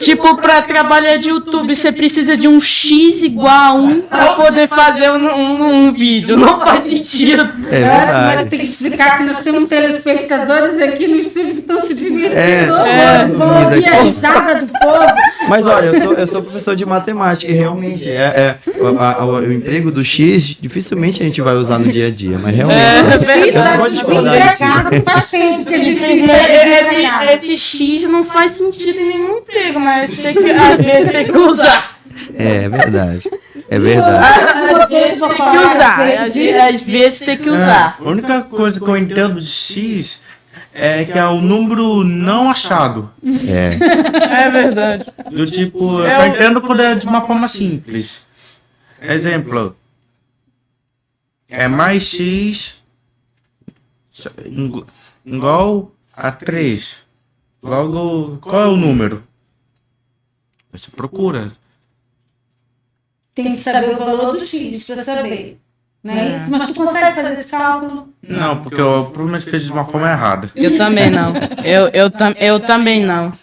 Tipo, pra trabalhar de YouTube, você precisa de um X igual a 1 pra poder fazer um vídeo. Não faz sentido. É Eu acho que vai verdade. ter que explicar que nós temos telespectadores aqui no estúdio que estão se divertindo. linda E a aqui. risada do povo. Mas olha, eu sou professor de matemática e realmente o emprego do X dificilmente a gente vai usar no dia a dia, mas realmente eu não vou discordar de ti. Faz tempo que a gente Esse X não faz sentido em nenhum emprego, mas às vezes tem que usar. É verdade. É verdade. Às vezes tem que usar. Às vezes tem que usar. A única coisa que eu entendo de X é que é o número não achado. É verdade. Do tipo, eu entendo quando é de uma forma simples. Exemplo. É mais X igual a 3. Logo, qual é o número? Você procura. tem que saber o valor do X para saber. Não é isso? Mas tu consegue fazer esse cálculo? Não, porque eu provavelmente fiz de uma forma errada. Eu também não. Eu também não.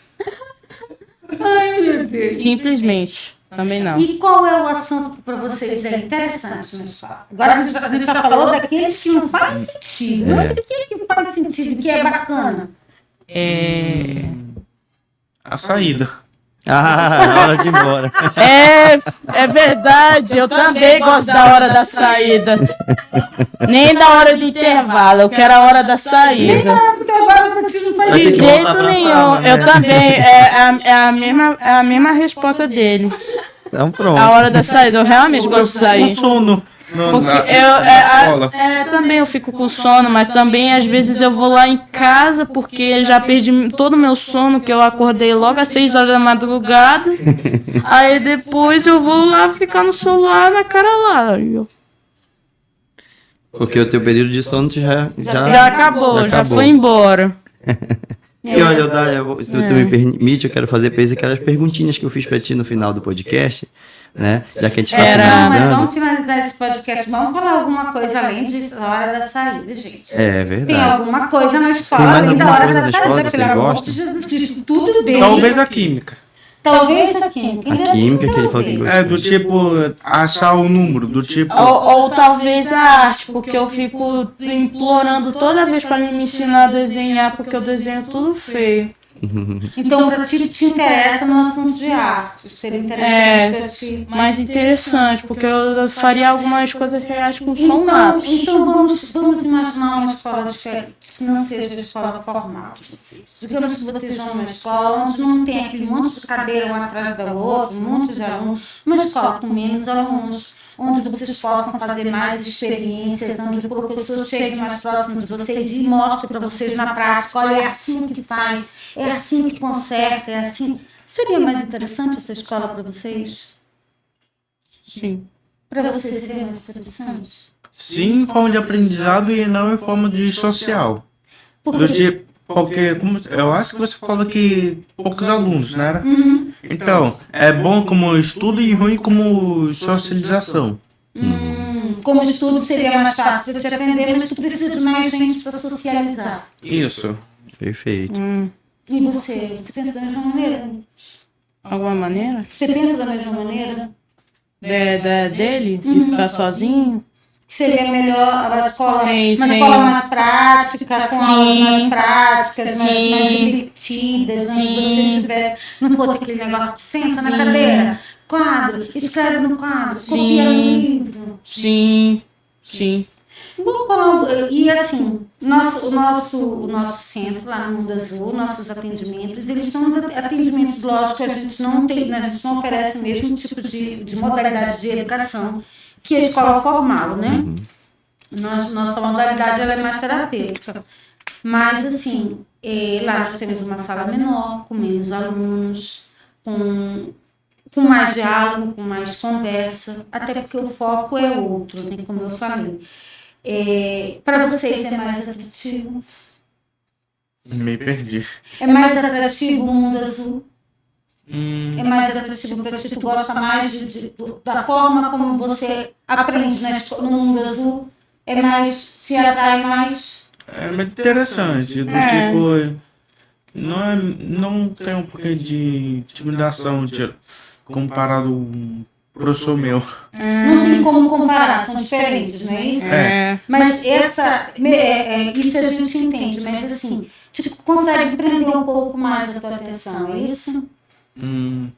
Ai, meu Deus. Simplesmente. Também não. E qual é o assunto que para vocês é interessante na escola? Agora a gente já falou daqueles que não fazem sentido. Mas o que faz sentido, que é bacana? A saída. Na hora de ir embora. É verdade, eu também gosto da hora da saída. Nem da hora do intervalo, eu quero a hora da saída. Então agora para ti não faz Vai ter De que jeito voltar pra nenhum, sala, né? eu também. É a mesma resposta dele. Então pronto. A hora da saída, eu realmente gosto de Com sair. sono Porque na escola. também eu fico com sono, mas também às vezes eu vou lá em casa porque já perdi todo o meu sono, que eu acordei logo às 6 horas da madrugada. Aí depois eu vou lá ficar no celular na cara lá. Porque o teu período de sono Já acabou, já foi embora. E olha, Dália, se tu me permite, eu quero fazer pra eles aquelas perguntinhas que eu fiz pra ti no final do podcast, né? Já que a gente tá Era- Não, mas finalizando. vamos finalizar esse podcast. Vamos falar alguma coisa além de hora da saída, gente. É Tem verdade. alguma coisa na escola Tem mais além da alguma hora coisa da na escola saída, que pelo vocês amor gostam? de Jesus Cristo. Tudo bem. Talvez a química. Talvez a química. A química que ele falou que gostou. É, do tipo, achar o número, do tipo... Ou talvez a arte, porque eu fico implorando toda vez para me ensinar a desenhar, porque eu desenho tudo feio. Então, para ti, te interessa no assunto de arte. Seria interessante pra ti. Mais interessante, porque eu faria algumas coisas reais com som Então, lápis. então vamos imaginar uma escola diferente, que não seja a escola formal de vocês. Digamos que vocês vão numa escola onde não tem aquele monte de cadeira uma atrás da outra, um monte de alunos, uma escola com menos alunos, onde vocês possam fazer mais experiências, onde o professor chegue mais próximo de vocês e mostre para vocês na prática, olha, é assim que faz, é assim que conserta, é assim. Seria mais interessante essa escola para vocês? Sim. Para vocês seria mais interessante? Sim, em forma de aprendizado e não em forma de social. Do tipo, porque eu acho que você falou que poucos alunos, né? Então, é bom como estudo e ruim como socialização. Como estudo seria mais fácil para te aprender, mas tu precisa de mais gente para socializar. Isso. Perfeito. E você? Você pensa da mesma maneira? Alguma maneira? Você pensa da mesma maneira? Dele? De ficar sozinho? Seria melhor a escola, Sim, uma sim. escola mais prática, com aulas mais práticas, mais Sim. divertidas, onde Sim. você tivesse, não fosse aquele negócio de senta na cadeira, quadro, escreve no quadro, copia no livro. Sim. Sim. Vamos falar, e assim, o nosso centro lá no Mundo Azul, nossos atendimentos, eles são os atendimentos, lógico, a gente não tem, a gente não oferece o mesmo tipo de modalidade de educação que a escola formal, né? Nossa modalidade ela é mais terapêutica. Mas, assim, lá nós temos uma sala menor, com menos alunos, com mais diálogo, com mais conversa, até porque o foco é outro, né? Como eu falei. Para vocês é mais atrativo? Me perdi. É mais atrativo o mundo azul? Hum, É mais atrativo para ti? Tu gosta mais da forma como você aprende no mundo azul? É mais, te atrai mais? é muito interessante. Do tipo, não tem um pouquinho de intimidação comparado pro professor meu. Não tem como comparar, são diferentes, não é isso? É. Mas isso a gente entende, mas assim, tipo, consegue prender um pouco mais a tua atenção, é isso? Hum,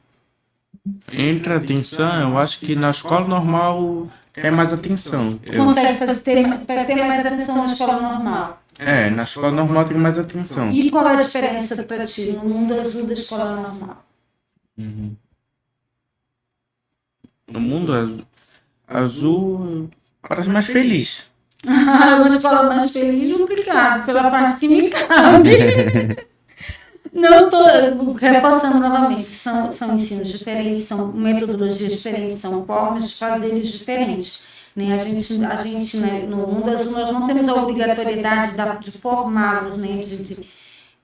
entre a atenção, eu acho que na escola normal é mais atenção. Consegue ter mais atenção na escola normal. Na escola normal tem mais atenção. E qual é a diferença para ti no mundo azul da escola normal? Uhum. No mundo azul parece mais feliz. Uma escola mais feliz, obrigado pela parte que me cabe. Não estou reforçando novamente, são ensinos diferentes, são metodologias diferentes, são formas de fazeres diferentes. Né? A gente né, no mundo azul, nós não temos a obrigatoriedade de formá-los, né?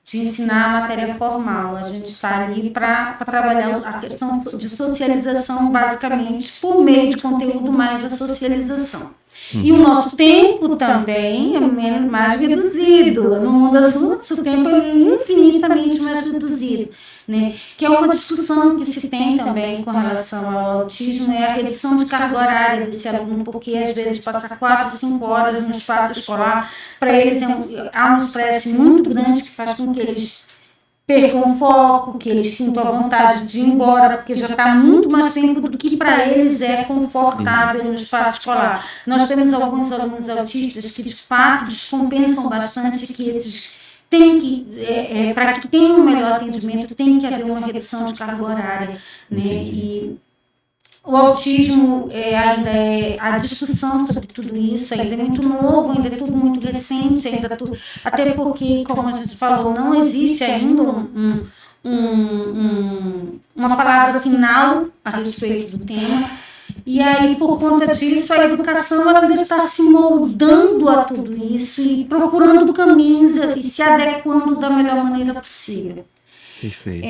de ensinar a matéria formal. A gente está ali para trabalhar a questão de socialização, basicamente, por meio de conteúdo mais a socialização. E o nosso tempo também é mais reduzido. No mundo azul, nosso tempo é infinitamente mais reduzido. Né? Que é uma discussão que se tem também com relação ao autismo, é a redução de carga horária desse aluno, porque às vezes passa 4, 5 horas no espaço escolar, para eles há um estresse muito grande que faz com que eles percam o foco, que eles sintam a vontade de ir embora, porque já está muito mais tempo do que para eles é confortável no espaço escolar. Nós temos alguns alunos autistas que de fato descompensam bastante, que esses tem que, para que tenha um melhor atendimento, tem que haver uma redução de carga horária, né? E o autismo ainda a discussão sobre tudo isso ainda é muito novo, ainda é tudo muito recente, até porque, como a gente falou, não existe ainda uma palavra final a respeito do tema. E aí, por conta disso, a educação ela ainda está se moldando a tudo isso e procurando caminhos e se adequando da melhor maneira possível. Perfeito.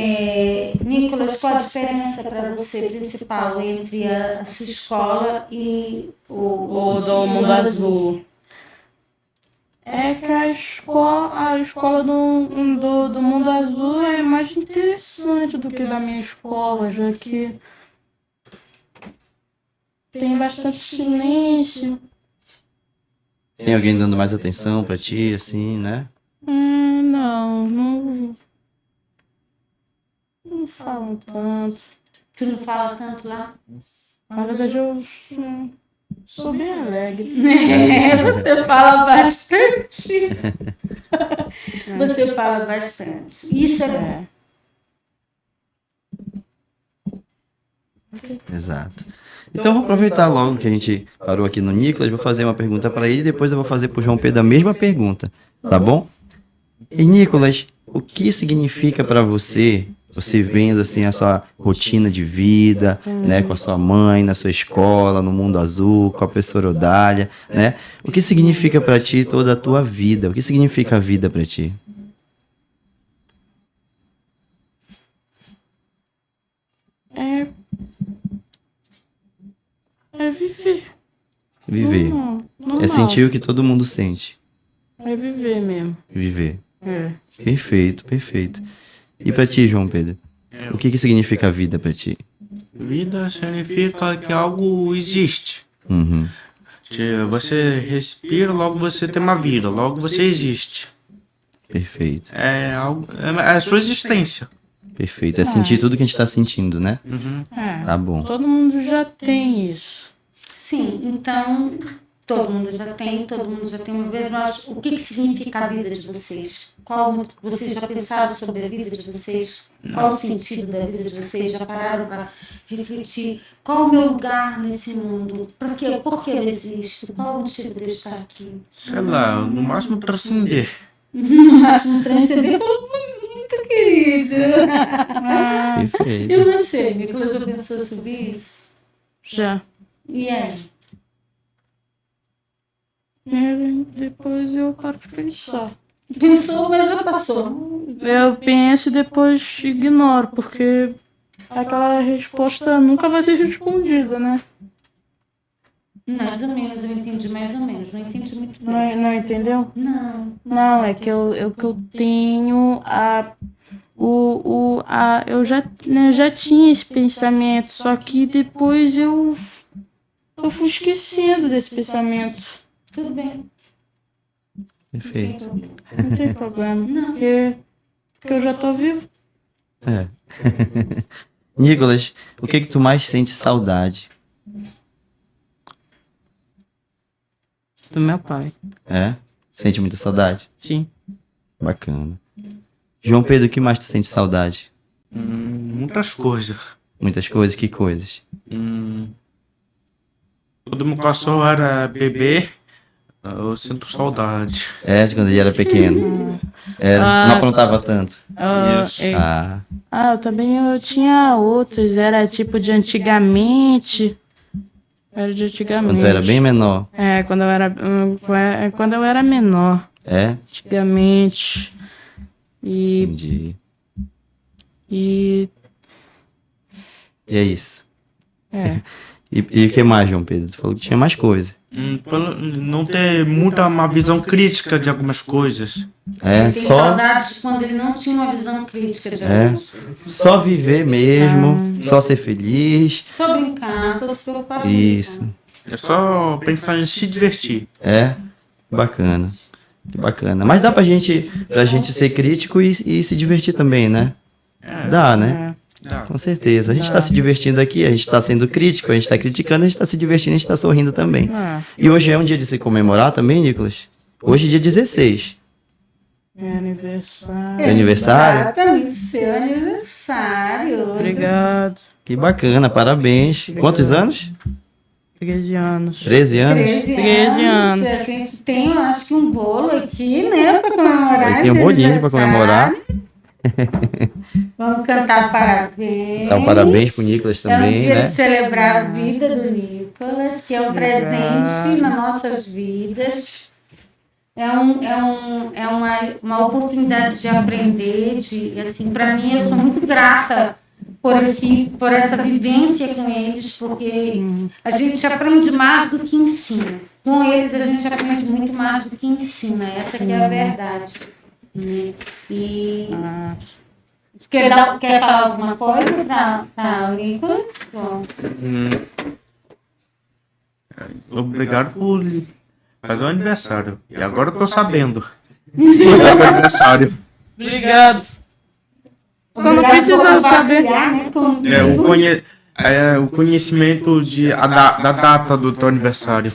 Nicolas, qual a diferença para você principal entre a sua escola e O do mundo azul? É que a escola do mundo azul é mais interessante do que da minha escola, já que tem bastante silêncio. Tem alguém dando mais atenção pra ti, assim, né? Não falam tanto. Tu não fala tanto lá? Na verdade, eu sou bem alegre. Você fala bastante. Você fala bastante. Isso é bom. Exato. Então, vou aproveitar logo que a gente parou aqui no Nicolas, vou fazer uma pergunta para ele e depois eu vou fazer para o João Pedro a mesma pergunta, tá bom? E Nicolas, o que significa para você vendo assim a sua rotina de vida, né, com a sua mãe, na sua escola, no Mundo Azul, com a professora Odália, né? O que significa para ti toda a tua vida? O que significa a vida para ti? É viver. Viver. Normal. É sentir o que todo mundo sente. É viver mesmo. Viver. É. Perfeito, perfeito. E para ti, João Pedro? O que significa a vida para ti? Vida significa que algo existe. Uhum. Você respira, logo você tem uma vida, logo você existe. Perfeito. É a sua existência. Perfeito. É sentir tudo que a gente está sentindo, né? Uhum. Tá bom. Todo mundo já tem isso. Sim, então todo mundo já tem uma vez, mas o que significa a vida de vocês? Vocês já pensaram sobre a vida de vocês? Qual o sentido da vida de vocês? Já pararam para refletir? Qual o meu lugar nesse mundo? Por que eu existo? Qual o motivo de eu estar aqui? Sei lá, no máximo transcender. No máximo transcender, falou bonito, querido. E Perfeito. você, Nicolas, já pensou sobre isso? Já. E aí? Depois eu paro de pensar. Pensou, mas já passou. Eu penso e depois ignoro, porque aquela resposta nunca vai ser respondida, né? Mais ou menos, eu entendi mais ou menos. Não entendi muito bem. Não entendeu? Não. Não, é que eu tenho eu já tinha esse pensamento, só que depois eu fui esquecendo desse pensamento. Tudo bem. Perfeito. Não tem problema, porque eu já tô vivo. É. Nicolas, o que tu mais sente saudade? Do meu pai, É? Sente muita saudade? sim. Bacana. João Pedro, o que mais tu sente saudade? Muitas coisas. Muitas coisas, que coisas? Quando meu cachorro era bebê, eu sinto saudade. É, de quando ele era pequeno. Era, não aprontava tanto. Isso. Ah, Eu também eu tinha outros, era tipo de antigamente. Era de antigamente. quando tu era bem menor. É, quando eu era menor, É? antigamente. E, Entendi. e E é isso. é, E o que mais, João Pedro? Tu falou que tinha mais coisa. Não ter muita uma visão crítica de algumas coisas. É, Tem só, saudades de quando ele não tinha uma visão crítica de é, algumas coisas. só viver mesmo, só ser feliz. Só brincar, só se preocupar com Isso. É só pensar em se divertir. É, bacana. Que bacana. Mas dá pra gente ser crítico e se divertir também, né? Dá, né? Dá. Com certeza. A gente tá se divertindo aqui, a gente tá sendo crítico, a gente tá criticando, a gente tá se divertindo, a gente tá sorrindo também. E hoje é um dia de se comemorar também, Nicolas? Hoje é dia 16. meu aniversário. É aniversário? Exatamente, seu aniversário. Hoje. Obrigado. Que bacana, parabéns. Quantos anos? 13 anos. 13 anos? 13 13 anos. anos. A gente tem, eu acho que um bolo aqui, né, para comemorar. Tem um esse bolinho pra comemorar. aniversário. Vamos cantar parabéns. Então, parabéns pro Nicolas É um também, dia né? de celebrar a vida do Nicolas, que é um presente nas nossas vidas. É uma oportunidade de aprender, assim, para mim, eu sou muito grata por essa vivência com eles, porque a gente aprende mais do que ensina. Com eles, a gente aprende muito mais do que ensina. Essa que é a verdade. E quer falar alguma coisa para o Nicolas? Bom. Obrigado por fazer o aniversário. E agora eu tô sabendo. Obrigado pelo aniversário. Obrigado. Só não Obrigada precisa por saber. compartilhar, né, comigo. O conhecimento da data do teu aniversário.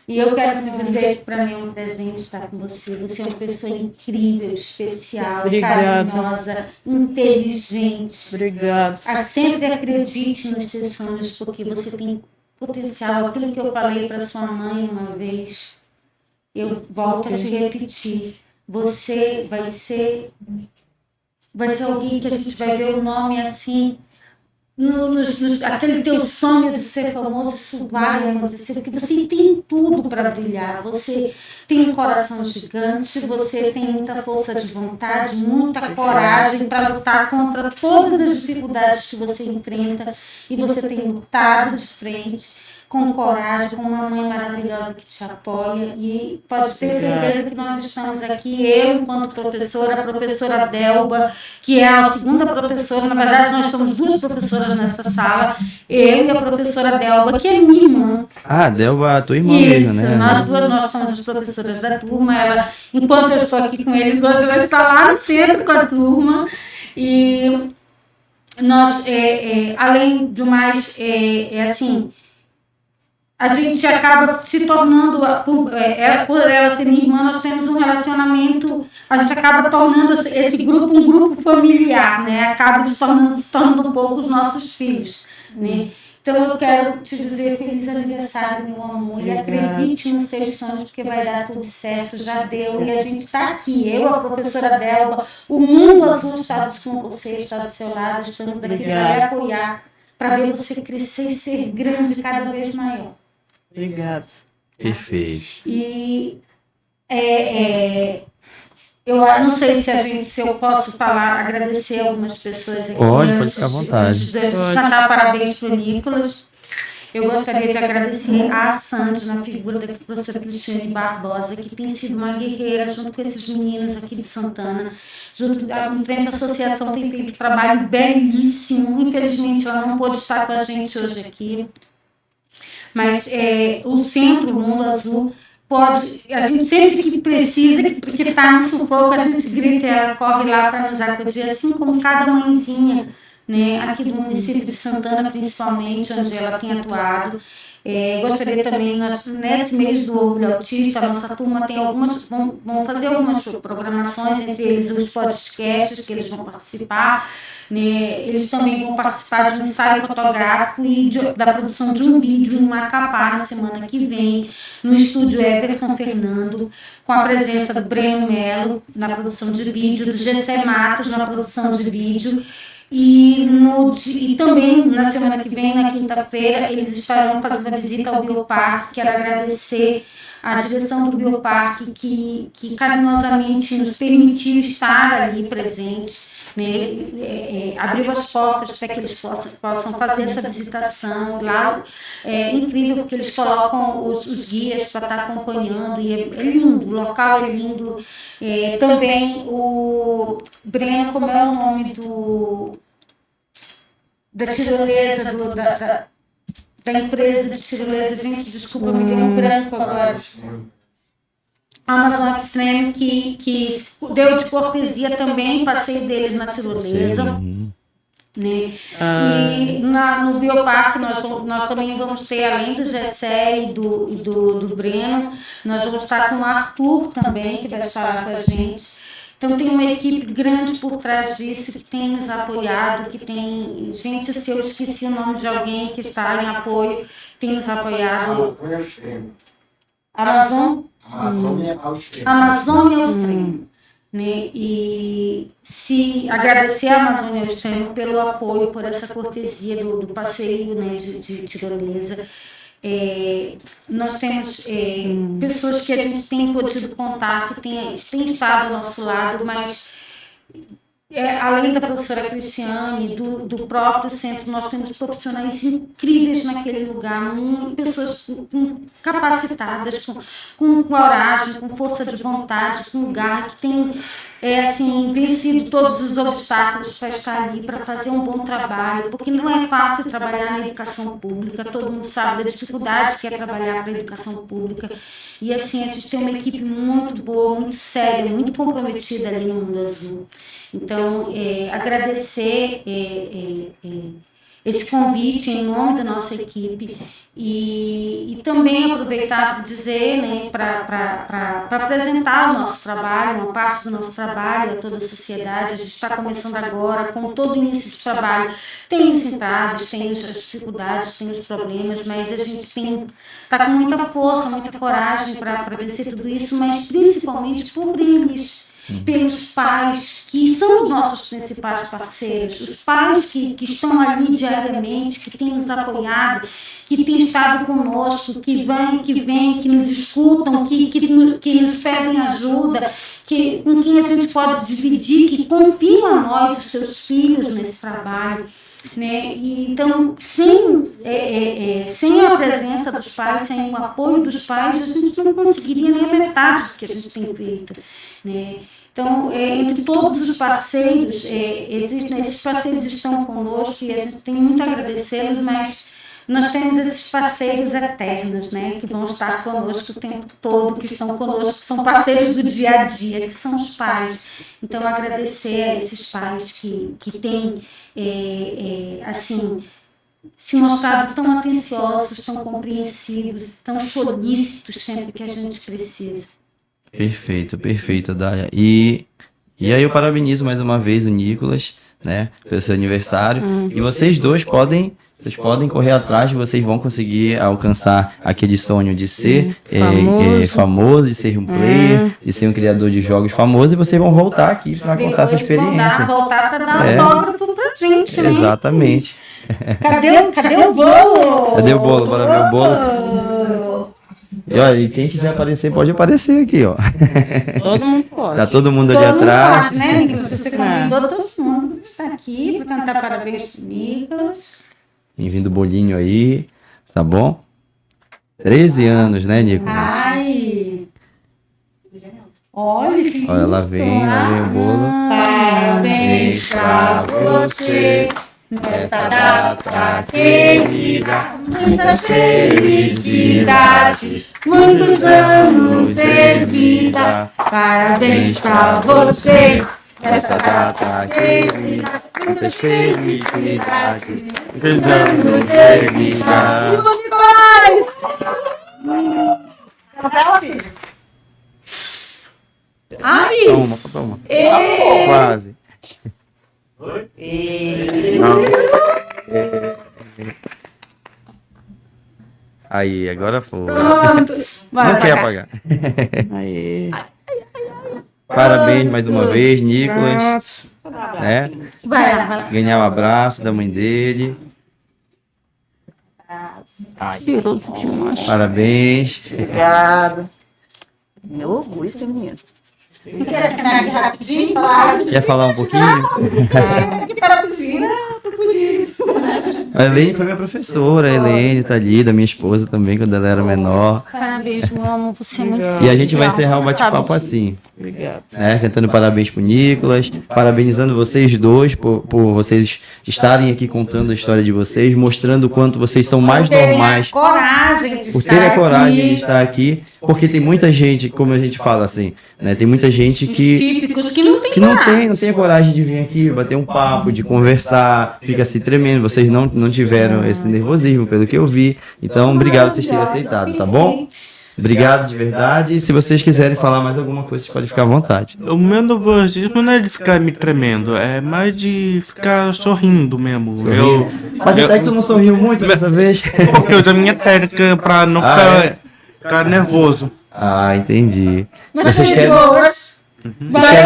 E eu quero dizer que para mim é um presente estar com você. Você é uma pessoa incrível, especial, Obrigada. carinhosa, inteligente. Obrigado. Sempre acredite nos seus sonhos, porque você tem potencial. Aquilo que eu falei para sua mãe uma vez, eu volto a te repetir. Você vai ser alguém que a gente vai ver o nome assim, aquele teu sonho de ser famoso, isso vai acontecer, porque você tem tudo para brilhar. Você tem um coração gigante, você tem muita força de vontade, muita coragem para lutar contra todas as dificuldades que você enfrenta, e você tem lutado de frente, com coragem, com uma mãe maravilhosa que te apoia, e pode ter certeza que nós estamos aqui, eu enquanto professora, a professora Delba, que é a segunda professora, na verdade nós somos duas professoras nessa sala, eu e a professora Delba, que é minha irmã. Ah, Delba, tua irmã Isso, mesmo, né? nós duas, nós somos as professoras da turma. Ela, enquanto eu estou aqui com eles, hoje ela está lá no centro com a turma, e nós, além do mais, assim, a gente acaba se tornando, por ela ser minha irmã, nós temos um relacionamento, a gente acaba tornando esse grupo um grupo familiar, né? Acaba se tornando um pouco os nossos filhos, né? Então eu quero te dizer feliz aniversário, meu amor, e acredite nos seus sonhos, porque vai dar tudo certo, já deu, e a gente está aqui, eu, a professora Delba, o Mundo Azul está com você, está do seu lado, estamos aqui para lhe apoiar, para ver você crescer e ser grande cada vez maior. Obrigado. Perfeito. E Eu não sei se eu posso falar, agradecer algumas pessoas aqui. Pode ficar à vontade. Antes de cantar parabéns para o Nicolas. Eu gostaria de agradecer a Sandy, na figura da professora Cristiane Barbosa, que tem sido uma guerreira junto com esses meninos aqui de Santana. Em frente à associação tem feito um trabalho belíssimo. Infelizmente, ela não pôde estar com a gente hoje aqui. Mas o Centro Mundo Azul pode, a gente sempre que precisa, porque está no sufoco, a gente grita e ela corre lá para nos acudir, assim como cada mãezinha, né, aqui do município de Santana, principalmente, onde ela tem atuado. Gostaria também, nesse mês do Orgulho Autista, a nossa turma tem vão fazer algumas programações, entre eles os podcasts que eles vão participar, né? Eles também vão participar de um ensaio fotográfico e da produção de um vídeo em Macapá na semana que vem, no estúdio Everton Fernando, com a presença do Breno Melo na produção de vídeo, do Gessé Matos na produção de vídeo. E também na semana que vem, na quinta-feira, eles estarão fazendo a visita ao Bioparque. Quero agradecer à direção do Bioparque que carinhosamente nos permitiu estar ali presentes, né? Abriu as portas para que eles possam fazer essa visitação. Lá é incrível porque eles colocam os guias para estar acompanhando e é lindo, o local é lindo. Também o Breno, como é o nome da tirolesa, da empresa de tirolesa, gente, desculpa, me deu um branco agora. Amazon Extreme, que deu de cortesia também passeio deles na tirolesa. Né? E no Bioparque nós também vamos ter, além do Gessé e do Breno, nós vamos estar com o Arthur também, que vai estar lá com a gente. Então tem uma equipe grande por trás disso, que tem nos apoiado, que tem gente, se eu esqueci o nome de alguém que está em apoio, tem nos apoiado. Amazônia ao Extremo. Né? E se agradecer à Amazônia ao Extremo pelo apoio, por essa cortesia do passeio, né, de tirolesa. Nós temos pessoas que a gente tem podido contar, que tem estado ao nosso lado, mas além da professora Cristiane, do próprio centro, nós temos profissionais incríveis naquele lugar, pessoas capacitadas, com coragem, com força de vontade, com garra, que têm vencido todos os obstáculos para estar ali, para fazer um bom trabalho, porque não é fácil trabalhar na educação pública, todo mundo sabe da dificuldade que é trabalhar para a educação pública, e assim, a gente tem uma equipe muito boa, muito séria, muito comprometida ali no Mundo Azul. Então, agradecer esse convite em nome da nossa equipe e também aproveitar para dizer, né, para apresentar o nosso trabalho, uma parte do nosso trabalho a toda a sociedade. A gente está começando agora, como todo início de trabalho, tem os entraves, tem as dificuldades, tem os problemas, mas a gente está com muita força, muita coragem para vencer tudo isso, mas principalmente por eles. Pelos pais, que são os nossos principais parceiros, os pais que estão ali diariamente, que têm nos apoiado, que têm estado conosco, que vêm, que nos escutam, que nos pedem ajuda, com quem a gente pode dividir, que confiam a nós, os seus filhos, nesse trabalho. Né? E, então, sem a presença dos pais, sem o apoio dos pais, a gente não conseguiria nem a metade do que a gente tem feito. Né? Então, entre todos os parceiros, esses parceiros estão conosco e a gente tem muito a agradecê-los, mas nós temos esses parceiros eternos, né, que vão estar conosco o tempo todo, que estão conosco, que são parceiros do dia a dia, que são os pais. Então, agradecer a esses pais que têm, se mostrado tão atenciosos, tão compreensivos, tão solícitos sempre que a gente precisa. Perfeito, Dália. E aí eu parabenizo mais uma vez o Nicolas, né, pelo seu aniversário. E vocês dois podem correr atrás, vocês vão conseguir alcançar aquele sonho de ser famoso, de ser um player, de ser um criador de jogos famoso, e vocês vão voltar aqui para contar essa experiência. Voltar para dar autógrafo pra gente, né? Exatamente. Cadê o bolo? Cadê o bolo? Bora ver o bolo. E olha, e quem quiser aparecer, pode aparecer aqui, ó. Todo mundo pode. Tá todo mundo ali Todo mundo atrás. pode, né, Nicolas? Você convidou todo mundo que está aqui para cantar parabéns pro Nicolas. Bem-vindo bolinho aí, tá bom? 13 anos, né, Nicolas? Ai! Olha, que Olha, lá vem o bolo. Parabéns pra você nessa data querida. Muitas felicidades, muitos anos de vida. Parabéns pra você nessa data querida. Muitas felicidades, muitos anos de vida. Ai! Toma. Quase. Aí, agora foi. Pronto. Não quer apagar. Aí. Parabéns mais uma vez, Nicolas. Né? Vai lá. Ganhar o abraço da mãe dele. Cheiroso demais. Parabéns. Obrigado. Meu orgulho, esse menino. Quer sentar aqui rapidinho? Claro. Quer falar um pouquinho? Aqui para a cozinha. A Helene foi minha professora, a Helene tá ali, da minha esposa também, quando ela era menor. Parabéns, meu amor. Você é muito E a gente vai encerrar o bate-papo assim, Obrigado. né? Cantando parabéns pro Nicolas, parabenizando vocês dois por vocês estarem aqui contando a história de vocês, mostrando o quanto vocês são mais normais, coragem de por estar terem a coragem de aqui. estar aqui, porque tem muita gente, como a gente fala assim, né? Tem muita gente Os que típicos que não tem não coragem. tem a coragem de vir aqui, bater um papo, de conversar, fica se tremendo. Vocês não tiveram esse nervosismo, pelo que eu vi. Então, obrigado por vocês terem aceitado, tá bom? Obrigado de verdade. E se vocês quiserem falar mais alguma coisa, vocês podem ficar à vontade. O meu nervosismo não é de ficar me tremendo, é mais de ficar sorrindo mesmo. Mas até que tu não sorriu muito dessa vez. Porque eu uso a minha técnica pra não ficar nervoso. Ah, entendi. Mas Vocês de querem boas.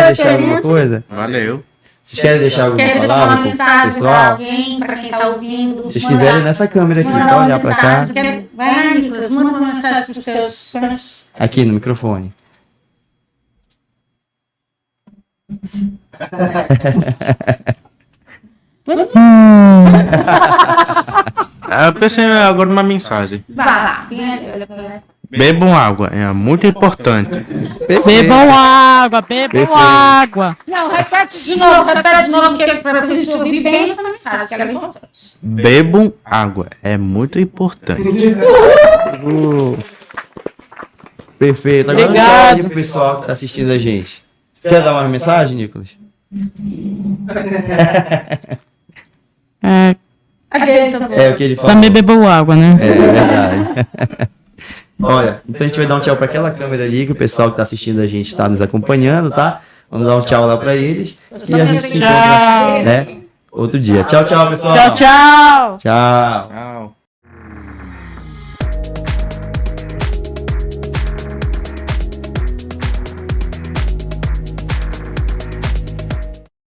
deixar alguma coisa? Valeu. Vocês querem deixar alguma Quero deixar uma palavra pro mensagem para pessoal? alguém, para quem está ouvindo. Se vocês quiserem nessa câmera aqui, Mandar só uma olhar pra cá. mensagem. Vai lá, Nicolas, manda uma mensagem para os teus fãs. Aqui no microfone. Eu pensei agora numa mensagem. Vai lá. Vem ali, olha para lá. Bebam água, é muito importante. Bebam água, bebam água. Não, repete de novo, porque para a gente ouvir bem essa mensagem, que ela é importante. Bebam água, é muito importante. Perfeito. Agora Obrigado. mensagem pro pessoal que tá assistindo a gente. Você quer dar uma mensagem, Nicolas? É o que ele falou. Também bebam água, né? É verdade. Olha, então a gente vai dar um tchau para aquela câmera ali que o pessoal que tá assistindo a gente está nos acompanhando, tá? Vamos dar um tchau lá para eles e a gente se encontra, né? Outro dia. Tchau, tchau, pessoal. Tchau, tchau. Tchau. Tchau.